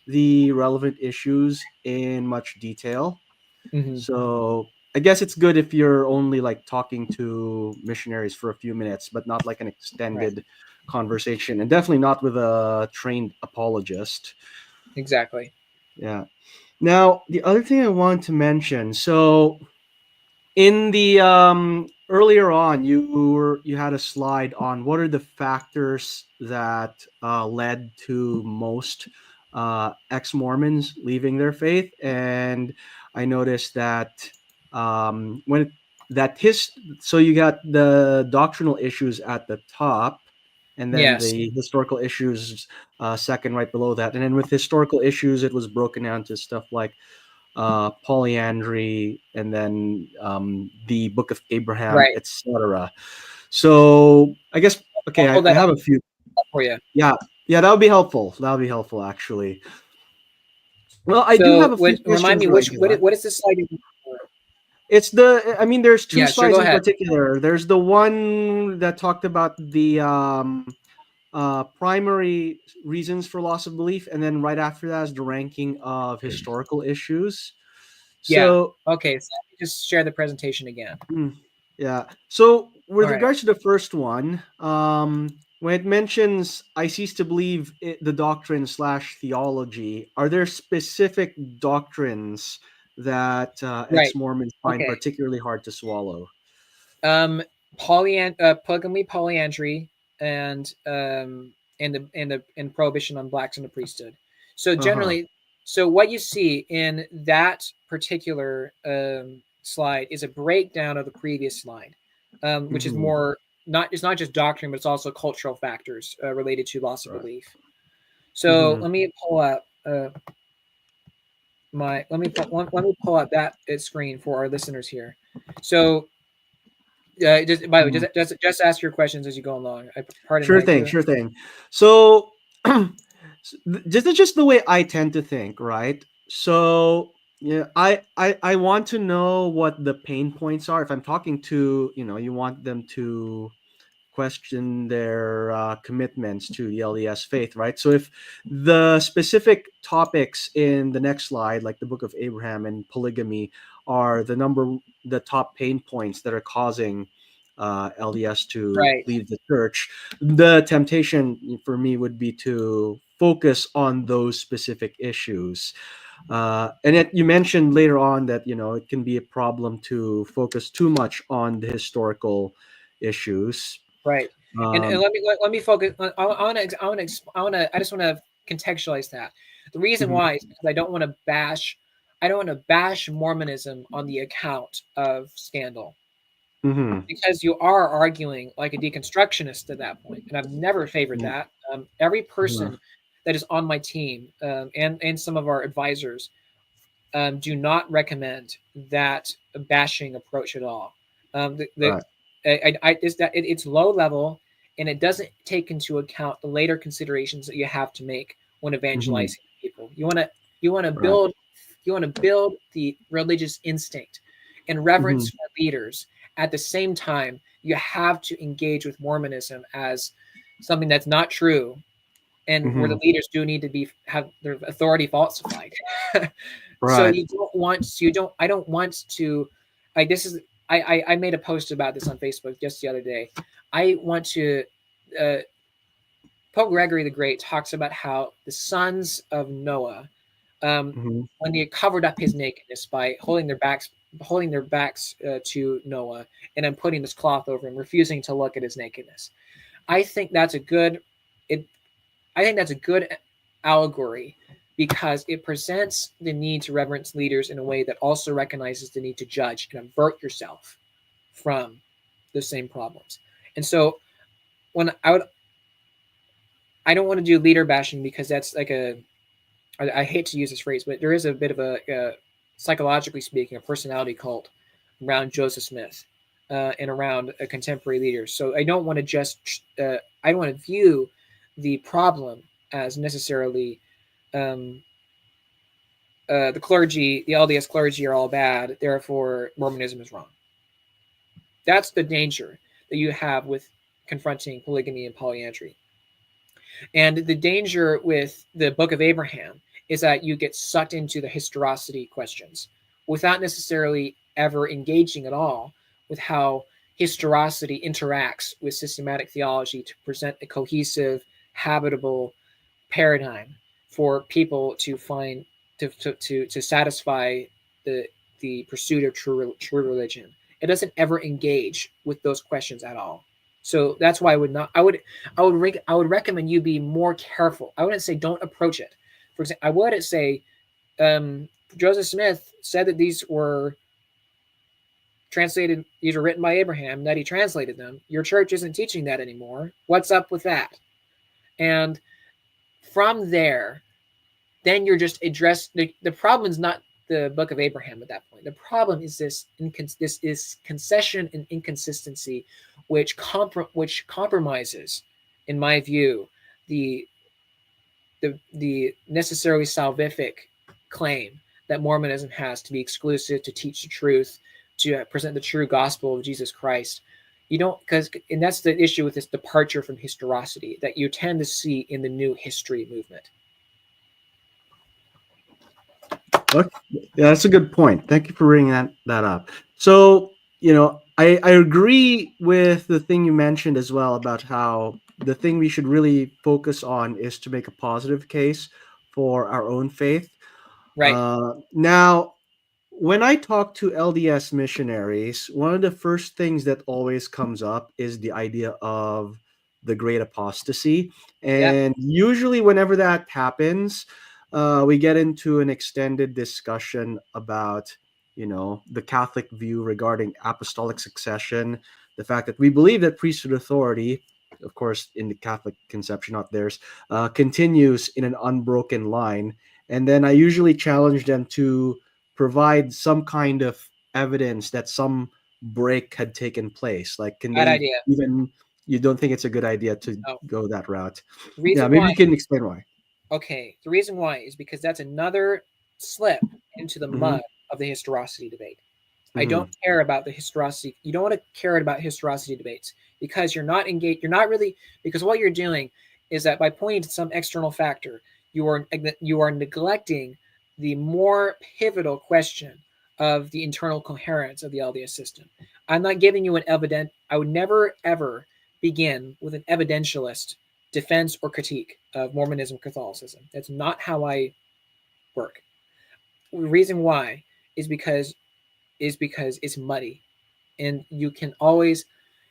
the relevant issues in much detail. it. So I guess it's good if you're only like talking to missionaries for a few minutes, but not like an Right. extended conversation, and definitely not with a trained apologist. Exactly. Yeah. Now, the other thing I wanted to mention, so in the earlier on, you had a slide on what are the factors that led to most ex-Mormons leaving their faith, and I noticed that when it, that his so you got the doctrinal issues at the top, and then Yes. the historical issues second, right below that, and then with historical issues, it was broken down to stuff like polyandry, and then the Book of Abraham, Right. etc. So I guess, I'll okay, pull I that have a few. up for you. Yeah, yeah, that would be helpful. That would be helpful, actually. Well, I do have So, a few remind questions me right which here. what is this slide? It's I mean, there's two Yeah. Sure. slides Go in ahead. particular. There's the one that talked about the primary reasons for loss of belief, and then right after that is the ranking of historical issues. Yeah. So Okay. So let me just share the presentation again. mm, yeah. So All with right. regards to the first one, when it mentions I cease to believe the doctrine slash theology, are there specific doctrines that Right. ex-Mormons find Okay. particularly hard to swallow? um polygamy, polyandry, and prohibition on blacks in the priesthood. So Uh-huh. generally, so what you see in that particular slide is a breakdown of the previous slide, which is Mm-hmm. more, not, it's not just doctrine, but it's also cultural factors related to loss of Right. belief. So Mm-hmm. let me pull up let me pull up that screen for our listeners here. So just by the way, Mm-hmm. just ask your questions as you go along. Pardon Sure my thing, sure thing. So just the way I tend to think, right? So yeah, I want to know what the pain points are. If I'm talking to, you want them to question their commitments to the LDS faith, right? So if the specific topics in the next slide, like the Book of Abraham and polygamy, are the top pain points that are causing LDS to right. leave the church, the temptation for me would be to focus on those specific issues. And yet you mentioned later on that it can be a problem to focus too much on the historical issues. Right. And Um, let me focus. I just want to contextualize that. The reason mhm, why is because I don't want to bash Mormonism on the account of scandal, mhm, because you are arguing like a deconstructionist at that point, and I've never favored mhm, that. Every mhm, person that is on my team, and some of our advisors, do not recommend that bashing approach at all. right. Is that it's low level, and it doesn't take into account the later considerations that you have to make when Mhm, evangelizing people. You want to right. build the religious instinct and reverence Mhm, for leaders. At the same time, you have to engage with Mormonism as something that's not true, and where the mhm, leaders do need to have their authority falsified. So right. I don't want to, like, this is, I made a post about this on Facebook just the other day. I want to, uh, Pope Gregory the Great talks about how the sons of Noah, Mhm, when they covered up his nakedness by holding their backs to Noah, and then putting this cloth over him, refusing to look at his nakedness. I think that's a good, it, I think that's a good allegory, because it presents the need to reverence leaders in a way that also recognizes the need to judge and avert yourself from the same problems. And so when I don't want to do leader bashing, because that's like I hate to use this phrase, but there is a bit of psychologically speaking, a personality cult around Joseph Smith, and around a contemporary leaders. So I don't want to view the problem as necessarily, um, the clergy, the LDS clergy are all bad, therefore Mormonism is wrong. That's the danger that you have with confronting polygamy and polyandry. And the danger with the Book of Abraham is that you get sucked into the historicity questions without necessarily ever engaging at all with how historicity interacts with systematic theology to present a cohesive, habitable paradigm for people to find, to satisfy the pursuit of true religion. It doesn't ever engage with those questions at all. So that's why I would not. I would recommend you be more careful. I wouldn't say don't approach it. For example, I wouldn't say, um, Joseph Smith said that these were translated. These were written by Abraham. That he translated them. Your church isn't teaching that anymore. What's up with that? And from there, then you're just address the problem is not the Book of Abraham at that point. The problem is this is concession and inconsistency, which compromises, in my view, the the necessarily salvific claim that Mormonism has to be exclusive, to teach the truth, to present the true gospel of Jesus Christ. You don't, because, and that's the issue with this departure from historicity that you tend to see in the new history movement. Okay. Yeah, that's a good point. Thank you for bringing that up. So, I agree with the thing you mentioned as well about how the thing we should really focus on is to make a positive case for our own faith. Right. Now, when I talk to LDS missionaries, one of the first things that always comes up is the idea of the great apostasy. Yep. And usually, whenever that happens, we get into an extended discussion about, the Catholic view regarding apostolic succession, the fact that we believe that priesthood authority, of course, in the Catholic conception, not theirs, continues in an unbroken line. And then I usually challenge them to provide some kind of evidence that some break had taken place. Like, can Bad they idea. even? You don't think it's a good idea to Oh, go that route? the Yeah, reason maybe why, you can explain why. okay, the reason why is because that's another slip into the Hmm. mud of the historicity debate. I don't Hmm. care about the historicity. You don't want to care about historicity debates, because you're not engaged. You're not really, because what you're doing is that by pointing to some external factor, you are neglecting the more pivotal question of the internal coherence of the LDS system. I'm not giving you an evident. I would never ever begin with an evidentialist defense or critique of Mormonism, Catholicism. That's not how I work. The reason why is because it's muddy, and you can always,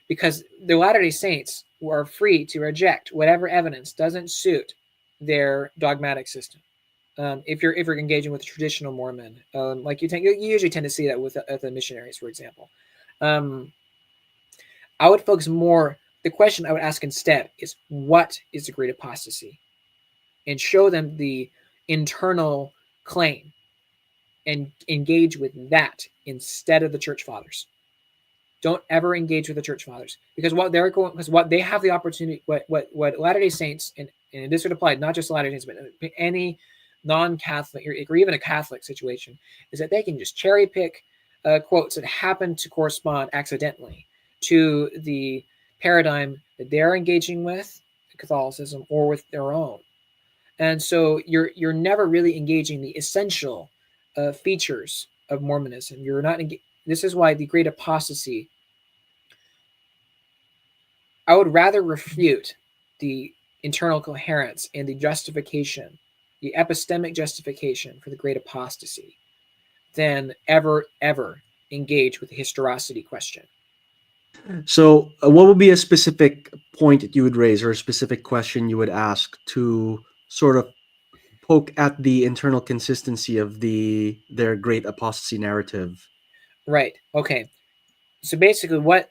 because the Latter-day Saints are free to reject whatever evidence doesn't suit their dogmatic system. If you're engaging with a traditional Mormon, like you usually tend to see that with the missionaries, for example. I would focus more. The question I would ask instead is, what is the great apostasy, and show them the internal claim and engage with that instead of the church fathers. Don't ever engage with the church fathers, because what they have the opportunity, what Latter-day Saints, and this would apply not just Latter-day Saints, but any non-Catholic or even a Catholic situation, is that they can just cherry pick quotes that happen to correspond accidentally to the paradigm that they're engaging with, Catholicism, or with their own. And so you're never really engaging the essential features of Mormonism. You're not. This is why the great apostasy, I would rather refute the internal coherence and the justification, the epistemic justification for the great apostasy, than ever engage with the historicity question. So, what would be a specific point that you would raise, or a specific question you would ask to sort of poke at the internal consistency of their great apostasy narrative? Right. Okay. So basically, what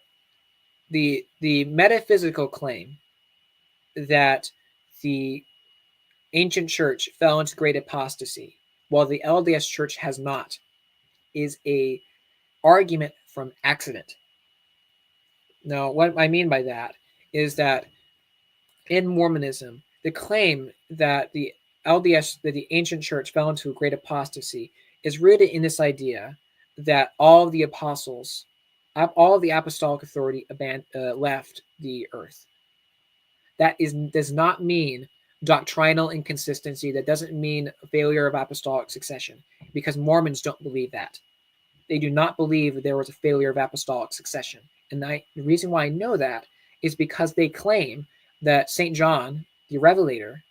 the metaphysical claim that the ancient church fell into great apostasy, while the LDS church has not, is a argument from accident. Now, what I mean by that is that in Mormonism, the claim that the LDS, that the ancient church fell into a great apostasy, is rooted in this idea that all of the apostles, all of the apostolic authority left the earth. That does not mean doctrinal inconsistency. That doesn't mean failure of apostolic succession, because Mormons don't believe that. They do not believe that there was a failure of apostolic succession. And the reason why I know that is because they claim that St. John, the Revelator,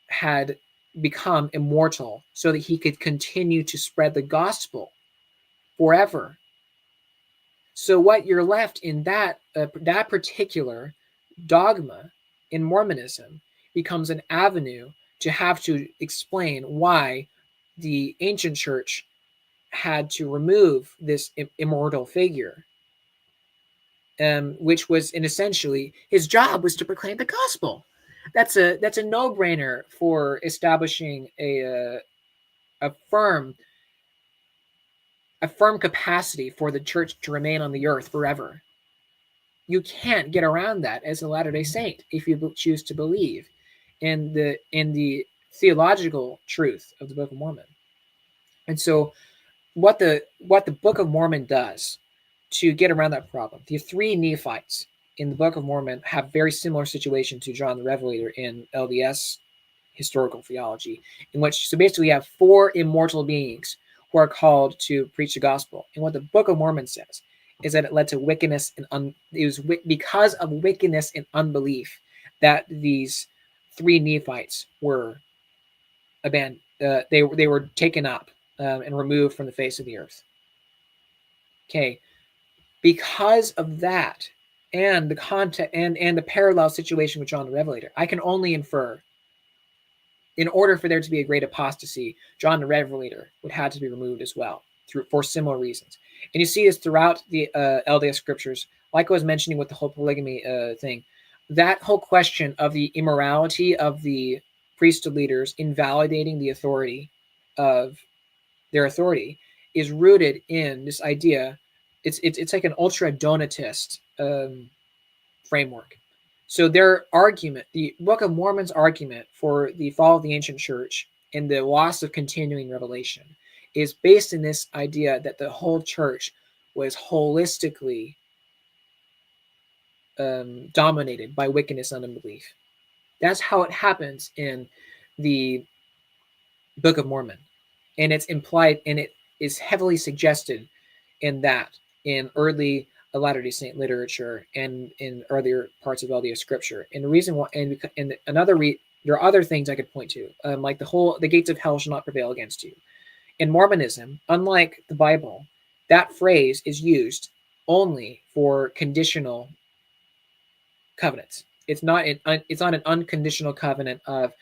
had become immortal so that he could continue to spread the gospel forever. So what you're left in that particular dogma in Mormonism becomes an avenue to have to explain why the ancient church had to remove this immortal figure, which was, in essentially, his job was to proclaim the gospel. That's a no-brainer for establishing a firm capacity for the church to remain on the earth forever. You can't get around that as a Latter-day Saint if you choose to believe in the theological truth of the Book of Mormon. And so what the Book of Mormon does to get around that problem, the three Nephites in the Book of Mormon have very similar situation to John the Revelator in LDS historical theology, in which, so basically, you have four immortal beings who are called to preach the gospel. And what the Book of Mormon says is that it led to wickedness and it was because of wickedness and unbelief that these three Nephites were abandoned. They were taken up and removed from the face of the earth. Okay, because of that, and the context and the parallel situation with John the Revelator, I can only infer, in order for there to be a great apostasy, John the Revelator would have to be removed as well, for similar reasons. And you see this throughout the LDS scriptures, like I was mentioning with the whole polygamy thing. That whole question of the immorality of the priesthood leaders invalidating the authority of their authority is rooted in this idea. It's like an ultra Donatist framework. So their argument, the Book of Mormon's argument for the fall of the ancient church and the loss of continuing revelation, is based in this idea that the whole church was holistically dominated by wickedness and unbelief. That's how it happens in the Book of Mormon. And it's implied, and it is heavily suggested in early Latter-day Saint literature and in earlier parts of LDS scripture. And the reason why, and there are other things I could point to, like the gates of hell shall not prevail against you. In Mormonism, unlike the Bible, that phrase is used only for conditional covenants. It's not an unconditional covenant of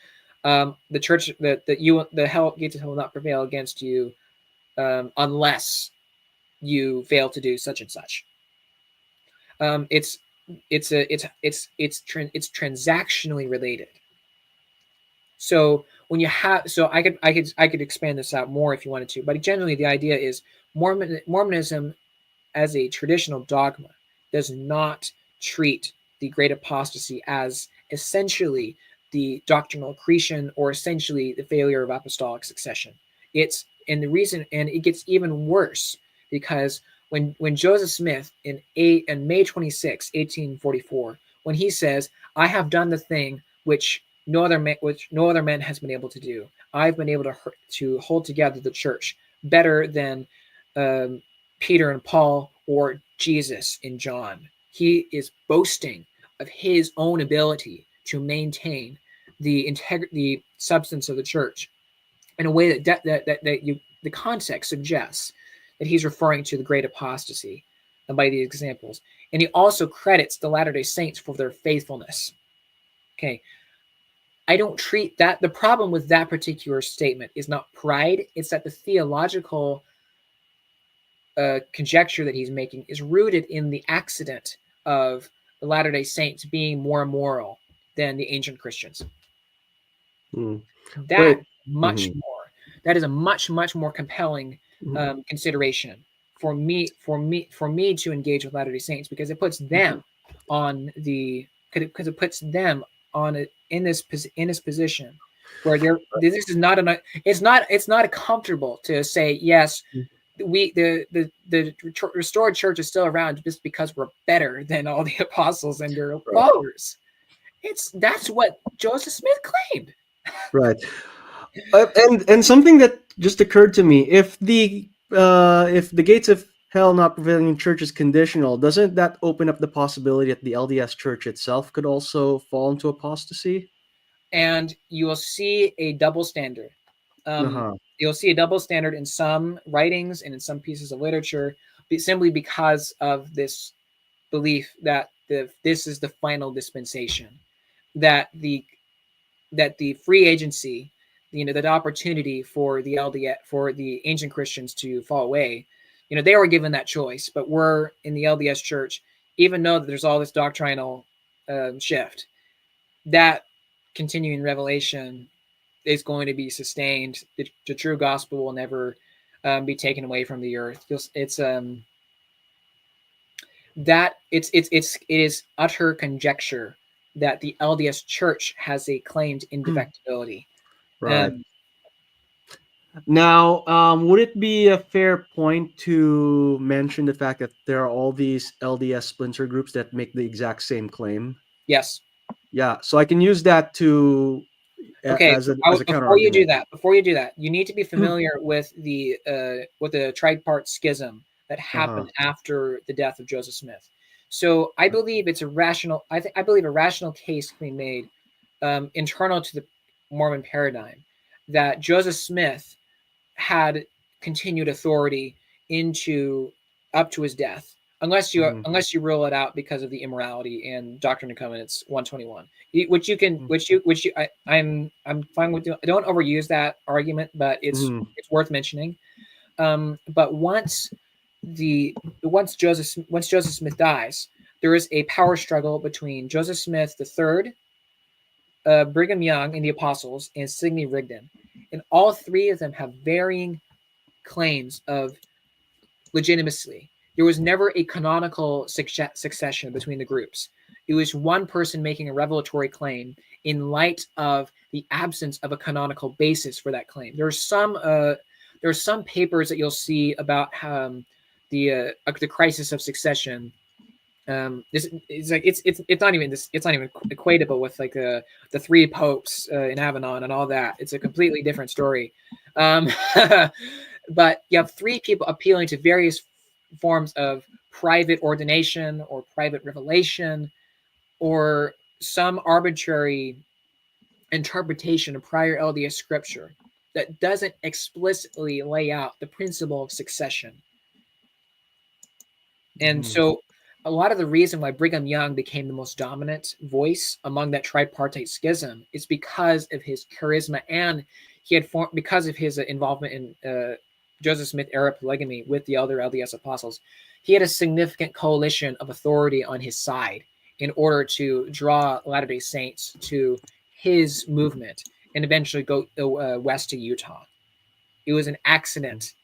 the church the hell gates of hell will not prevail against you unless you fail to do such and such. It's transactionally related. So when you have, so I could expand this out more if you wanted to, but generally the idea is Mormonism as a traditional dogma does not treat the great apostasy as essentially the doctrinal accretion or essentially the failure of apostolic succession. It's and the reason, and it gets even worse because when Joseph Smith in May 26, 1844, when he says, "I have done the thing which no other man has been able to do. I've been able to hold together the church better than Peter and Paul or Jesus and John." He is boasting of his own ability to maintain the substance of the church in a way the context suggests that he's referring to the great apostasy by these examples. And he also credits the Latter-day Saints for their faithfulness. Okay. I don't treat that. The problem with that particular statement is not pride. It's that the theological conjecture that he's making is rooted in the accident of the Latter-day Saints being more moral than the ancient Christians. That is a much more compelling consideration for me to engage with Latter-day Saints, because it puts them on the because it puts them on in this position where this is not it's not comfortable to say yes, the restored church is still around just because we're better than all the apostles and their followers. That's what Joseph Smith claimed. Right. And something that just occurred to me: if the gates of hell not prevailing in church is conditional, doesn't that open up the possibility that the LDS Church itself could also fall into apostasy? And you will see a double standard. You'll see a double standard in some writings and in some pieces of literature, simply because of this belief that this is the final dispensation, that the free agency, that opportunity for the ancient Christians to fall away, they were given that choice. But we're in the LDS Church, even though that there's all this doctrinal shift, that continuing revelation is going to be sustained. The true gospel will never be taken away from the earth. It is utter conjecture that the LDS Church has a claimed indefectibility. Right. Now, would it be a fair point to mention the fact that there are all these LDS splinter groups that make the exact same claim? Yes. Yeah. So I can use that to as a counter argument. Before you do that, you need to be familiar with the tripart schism that happened after the death of Joseph Smith. So I believe it's a rational. I believe a rational case can be made internal to the Mormon paradigm that Joseph Smith had continued authority up to his death, unless you rule it out because of the immorality in Doctrine and Covenants 121, I'm fine with. I don't overuse that argument, but it's worth mentioning. But once Joseph Smith dies, there is a power struggle between Joseph Smith III, Brigham Young and the Apostles, and Sidney Rigdon, and all three of them have varying claims of legitimacy. There was never a canonical succession between the groups. It was one person making a revelatory claim in light of the absence of a canonical basis for that claim. There are some papers that you'll see about the crisis of succession. It's not even equatable with like the three popes in Avalon and all that. It's a completely different story. But you have three people appealing to various forms of private ordination or private revelation or some arbitrary interpretation of prior LDS scripture that doesn't explicitly lay out the principle of succession. And so a lot of the reason why Brigham Young became the most dominant voice among that tripartite schism is because of his charisma, and he had formed, because of his involvement in Joseph Smith era polygamy with the other LDS apostles. He had a significant coalition of authority on his side in order to draw Latter-day Saints to his movement and eventually go west to Utah. It was an accident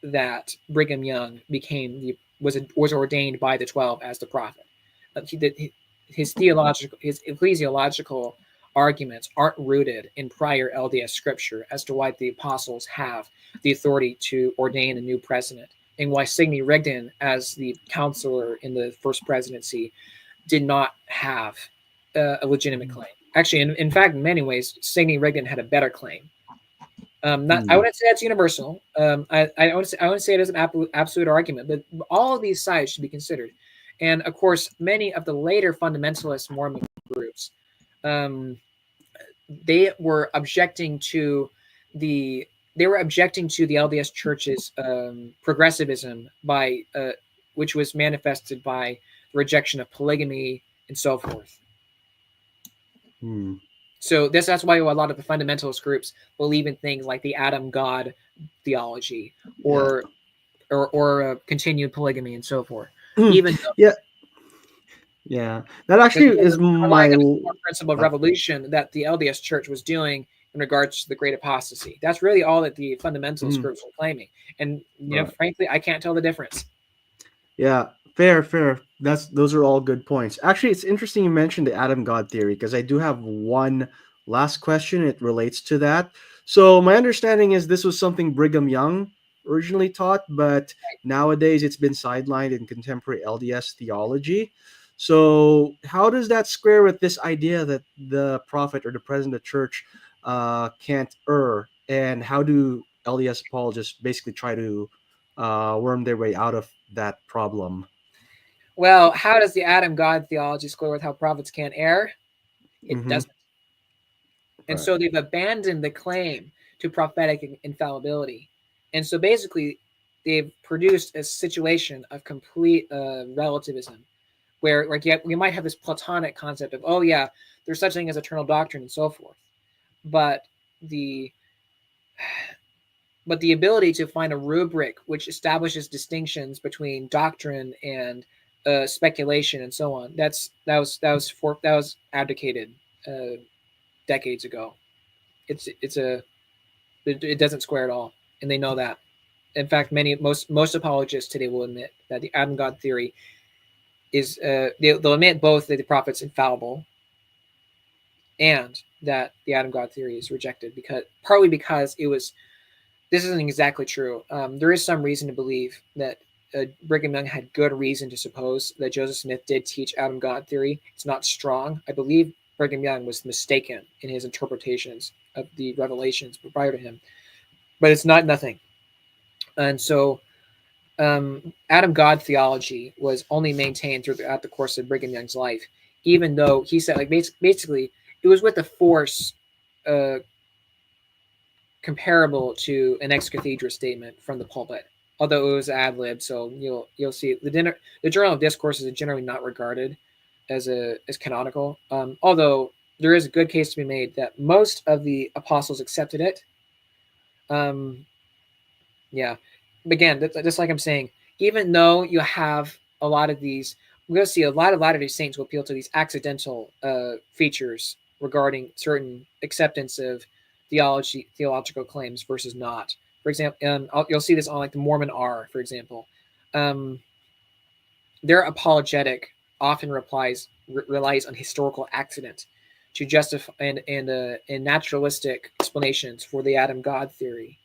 that Brigham Young was ordained by the 12 as the prophet. His ecclesiological arguments aren't rooted in prior LDS scripture as to why the apostles have the authority to ordain a new president, and why Sidney Rigdon, as the counselor in the first presidency, did not have a legitimate claim. Actually, in fact, in many ways, Sidney Rigdon had a better claim. I wouldn't say that's universal. I wouldn't say it is an absolute argument, but all of these sides should be considered. And of course, many of the later fundamentalist Mormon groups, they were objecting to the LDS Church's progressivism which was manifested by rejection of polygamy and so forth. So that's why a lot of the fundamentalist groups believe in things like the Adam God theology, or continued polygamy and so forth. Even though, that actually is my principle of revolution that the LDS Church was doing in regards to the Great Apostasy. That's really all that the fundamentalist groups were claiming, and frankly, I can't tell the difference. Yeah, fair. Those are all good points. Actually, it's interesting you mentioned the Adam God theory, because I do have one last question. It relates to that. So my understanding is this was something Brigham Young originally taught, but nowadays it's been sidelined in contemporary LDS theology. So how does that square with this idea that the prophet or the president of the church can't err? And how do LDS apologists basically try to worm their way out of that problem? Well, how does the Adam God theology square with how prophets can't err? It doesn't. And so they've abandoned the claim to prophetic infallibility. And so basically, they've produced a situation of complete relativism, where we might have this Platonic concept of, oh yeah, there's such a thing as eternal doctrine and so forth. But the ability to find a rubric which establishes distinctions between doctrine and speculation and so on, that was abdicated decades ago. It doesn't square at all, and they know that. In fact, most apologists today will admit that the Adam God theory is they'll admit both that the prophet's infallible and that the Adam God theory is rejected partly because this isn't exactly true. There is some reason to believe that Brigham Young had good reason to suppose that Joseph Smith did teach Adam God theory. It's not strong. I believe Brigham Young was mistaken in his interpretations of the revelations prior to him, but it's not nothing. And so Adam God theology was only maintained throughout the course of Brigham Young's life, even though he said, like, basically it was with a force comparable to an ex cathedra statement from the pulpit, although it was ad lib. So you'll see the Journal of Discourses is generally not regarded as canonical, although there is a good case to be made that most of the apostles accepted it. Again, just like I'm saying, even though you have a lot of these, we're going to see a lot of Latter-day Saints will appeal to these accidental features regarding certain acceptance of theological claims versus not. For example, you'll see this on like the Mormon R, for example. Their apologetic often relies on historical accident to justify and naturalistic explanations for the Adam God theory,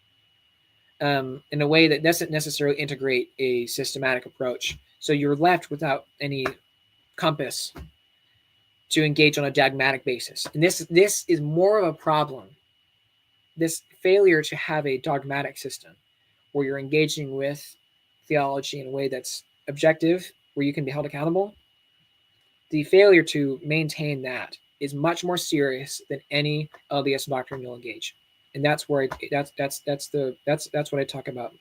in a way that doesn't necessarily integrate a systematic approach. So you're left without any compass to engage on a dogmatic basis. And this is more of a problem, this failure to have a dogmatic system where you're engaging with theology in a way that's objective, where you can be held accountable. The failure to maintain that is much more serious than any LDS doctrine you'll engage. and that's where that's what I talk about.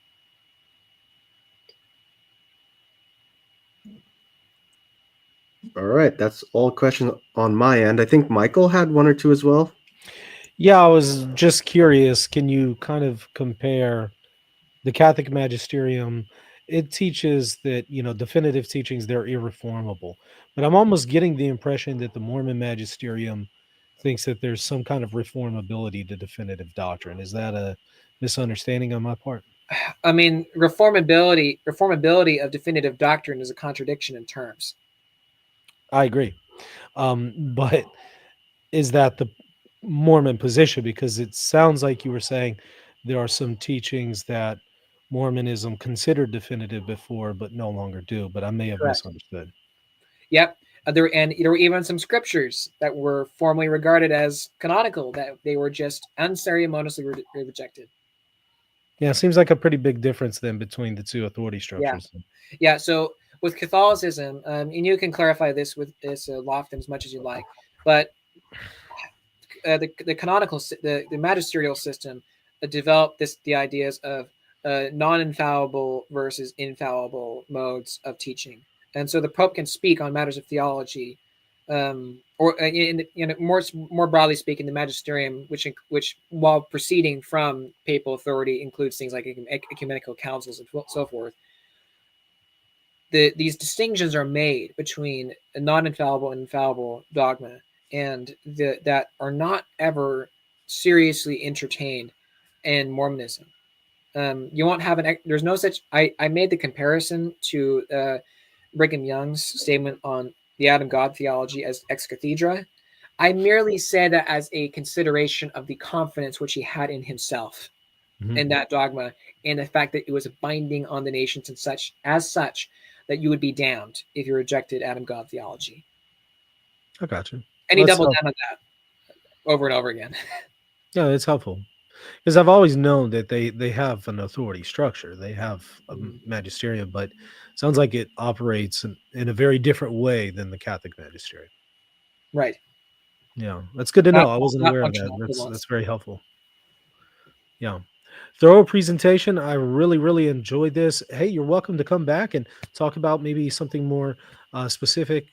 All right, that's all questions on my end. I think Michael had one or two as well. Yeah, I was just curious. Can you kind of compare the Catholic magisterium? It teaches that, definitive teachings, they're irreformable. But I'm almost getting the impression that the Mormon magisterium thinks that there's some kind of reformability to definitive doctrine. Is that a misunderstanding on my part? I mean, reformability of definitive doctrine is a contradiction in terms. I agree. But is that the Mormon position? Because it sounds like you were saying there are some teachings that Mormonism considered definitive before, but no longer do. But I may have Correct. misunderstood. Yep. There were even some scriptures that were formally regarded as canonical that they were just unceremoniously rejected. Yeah, it seems like a pretty big difference then between the two authority Yeah. structures. Yeah. So with Catholicism, and you can clarify this with this Lofton as much as you like, but the canonical the magisterial system developed the ideas of non-infallible versus infallible modes of teaching, and so the Pope can speak on matters of theology, or more broadly speaking, the magisterium, which while proceeding from papal authority, includes things like ecumenical councils and so forth. These distinctions are made between a non-infallible and infallible dogma, and that are not ever seriously entertained in Mormonism. You won't have there's no such. I made the comparison to Brigham Young's statement on the Adam God theology as ex cathedra. I merely said that as a consideration of the confidence which he had in himself in that dogma, and the fact that it was binding on the nations and such that you would be damned if you rejected Adam God theology. I got you. And he doubled down on that over and over again. Yeah, it's helpful because I've always known that they have an authority structure. They have a magisterium, but it sounds like it operates in a very different way than the Catholic magisterium. Right. Yeah, that's good to know. I wasn't Not aware of that. functional. That's very helpful. Yeah. Thorough presentation. I really, really enjoyed this. Hey, you're welcome to come back and talk about maybe something more specific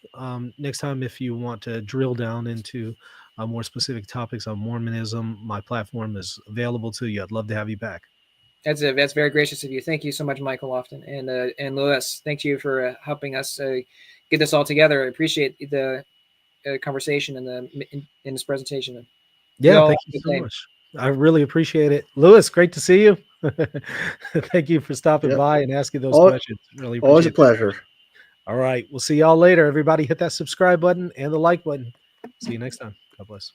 next time if you want to drill down into more specific topics on Mormonism. My platform is available to you. I'd love to have you back. That's very gracious of you. Thank you so much, Michael Lofton, and Lewis. Thank you for helping us get this all together. I appreciate the conversation and in this presentation. Yeah, thank you so much. I really appreciate it. Lewis, great to see you. Thank you for stopping by and asking those questions. Really appreciate it. Always a pleasure. All right. We'll see y'all later. Everybody hit that subscribe button and the like button. See you next time. God bless.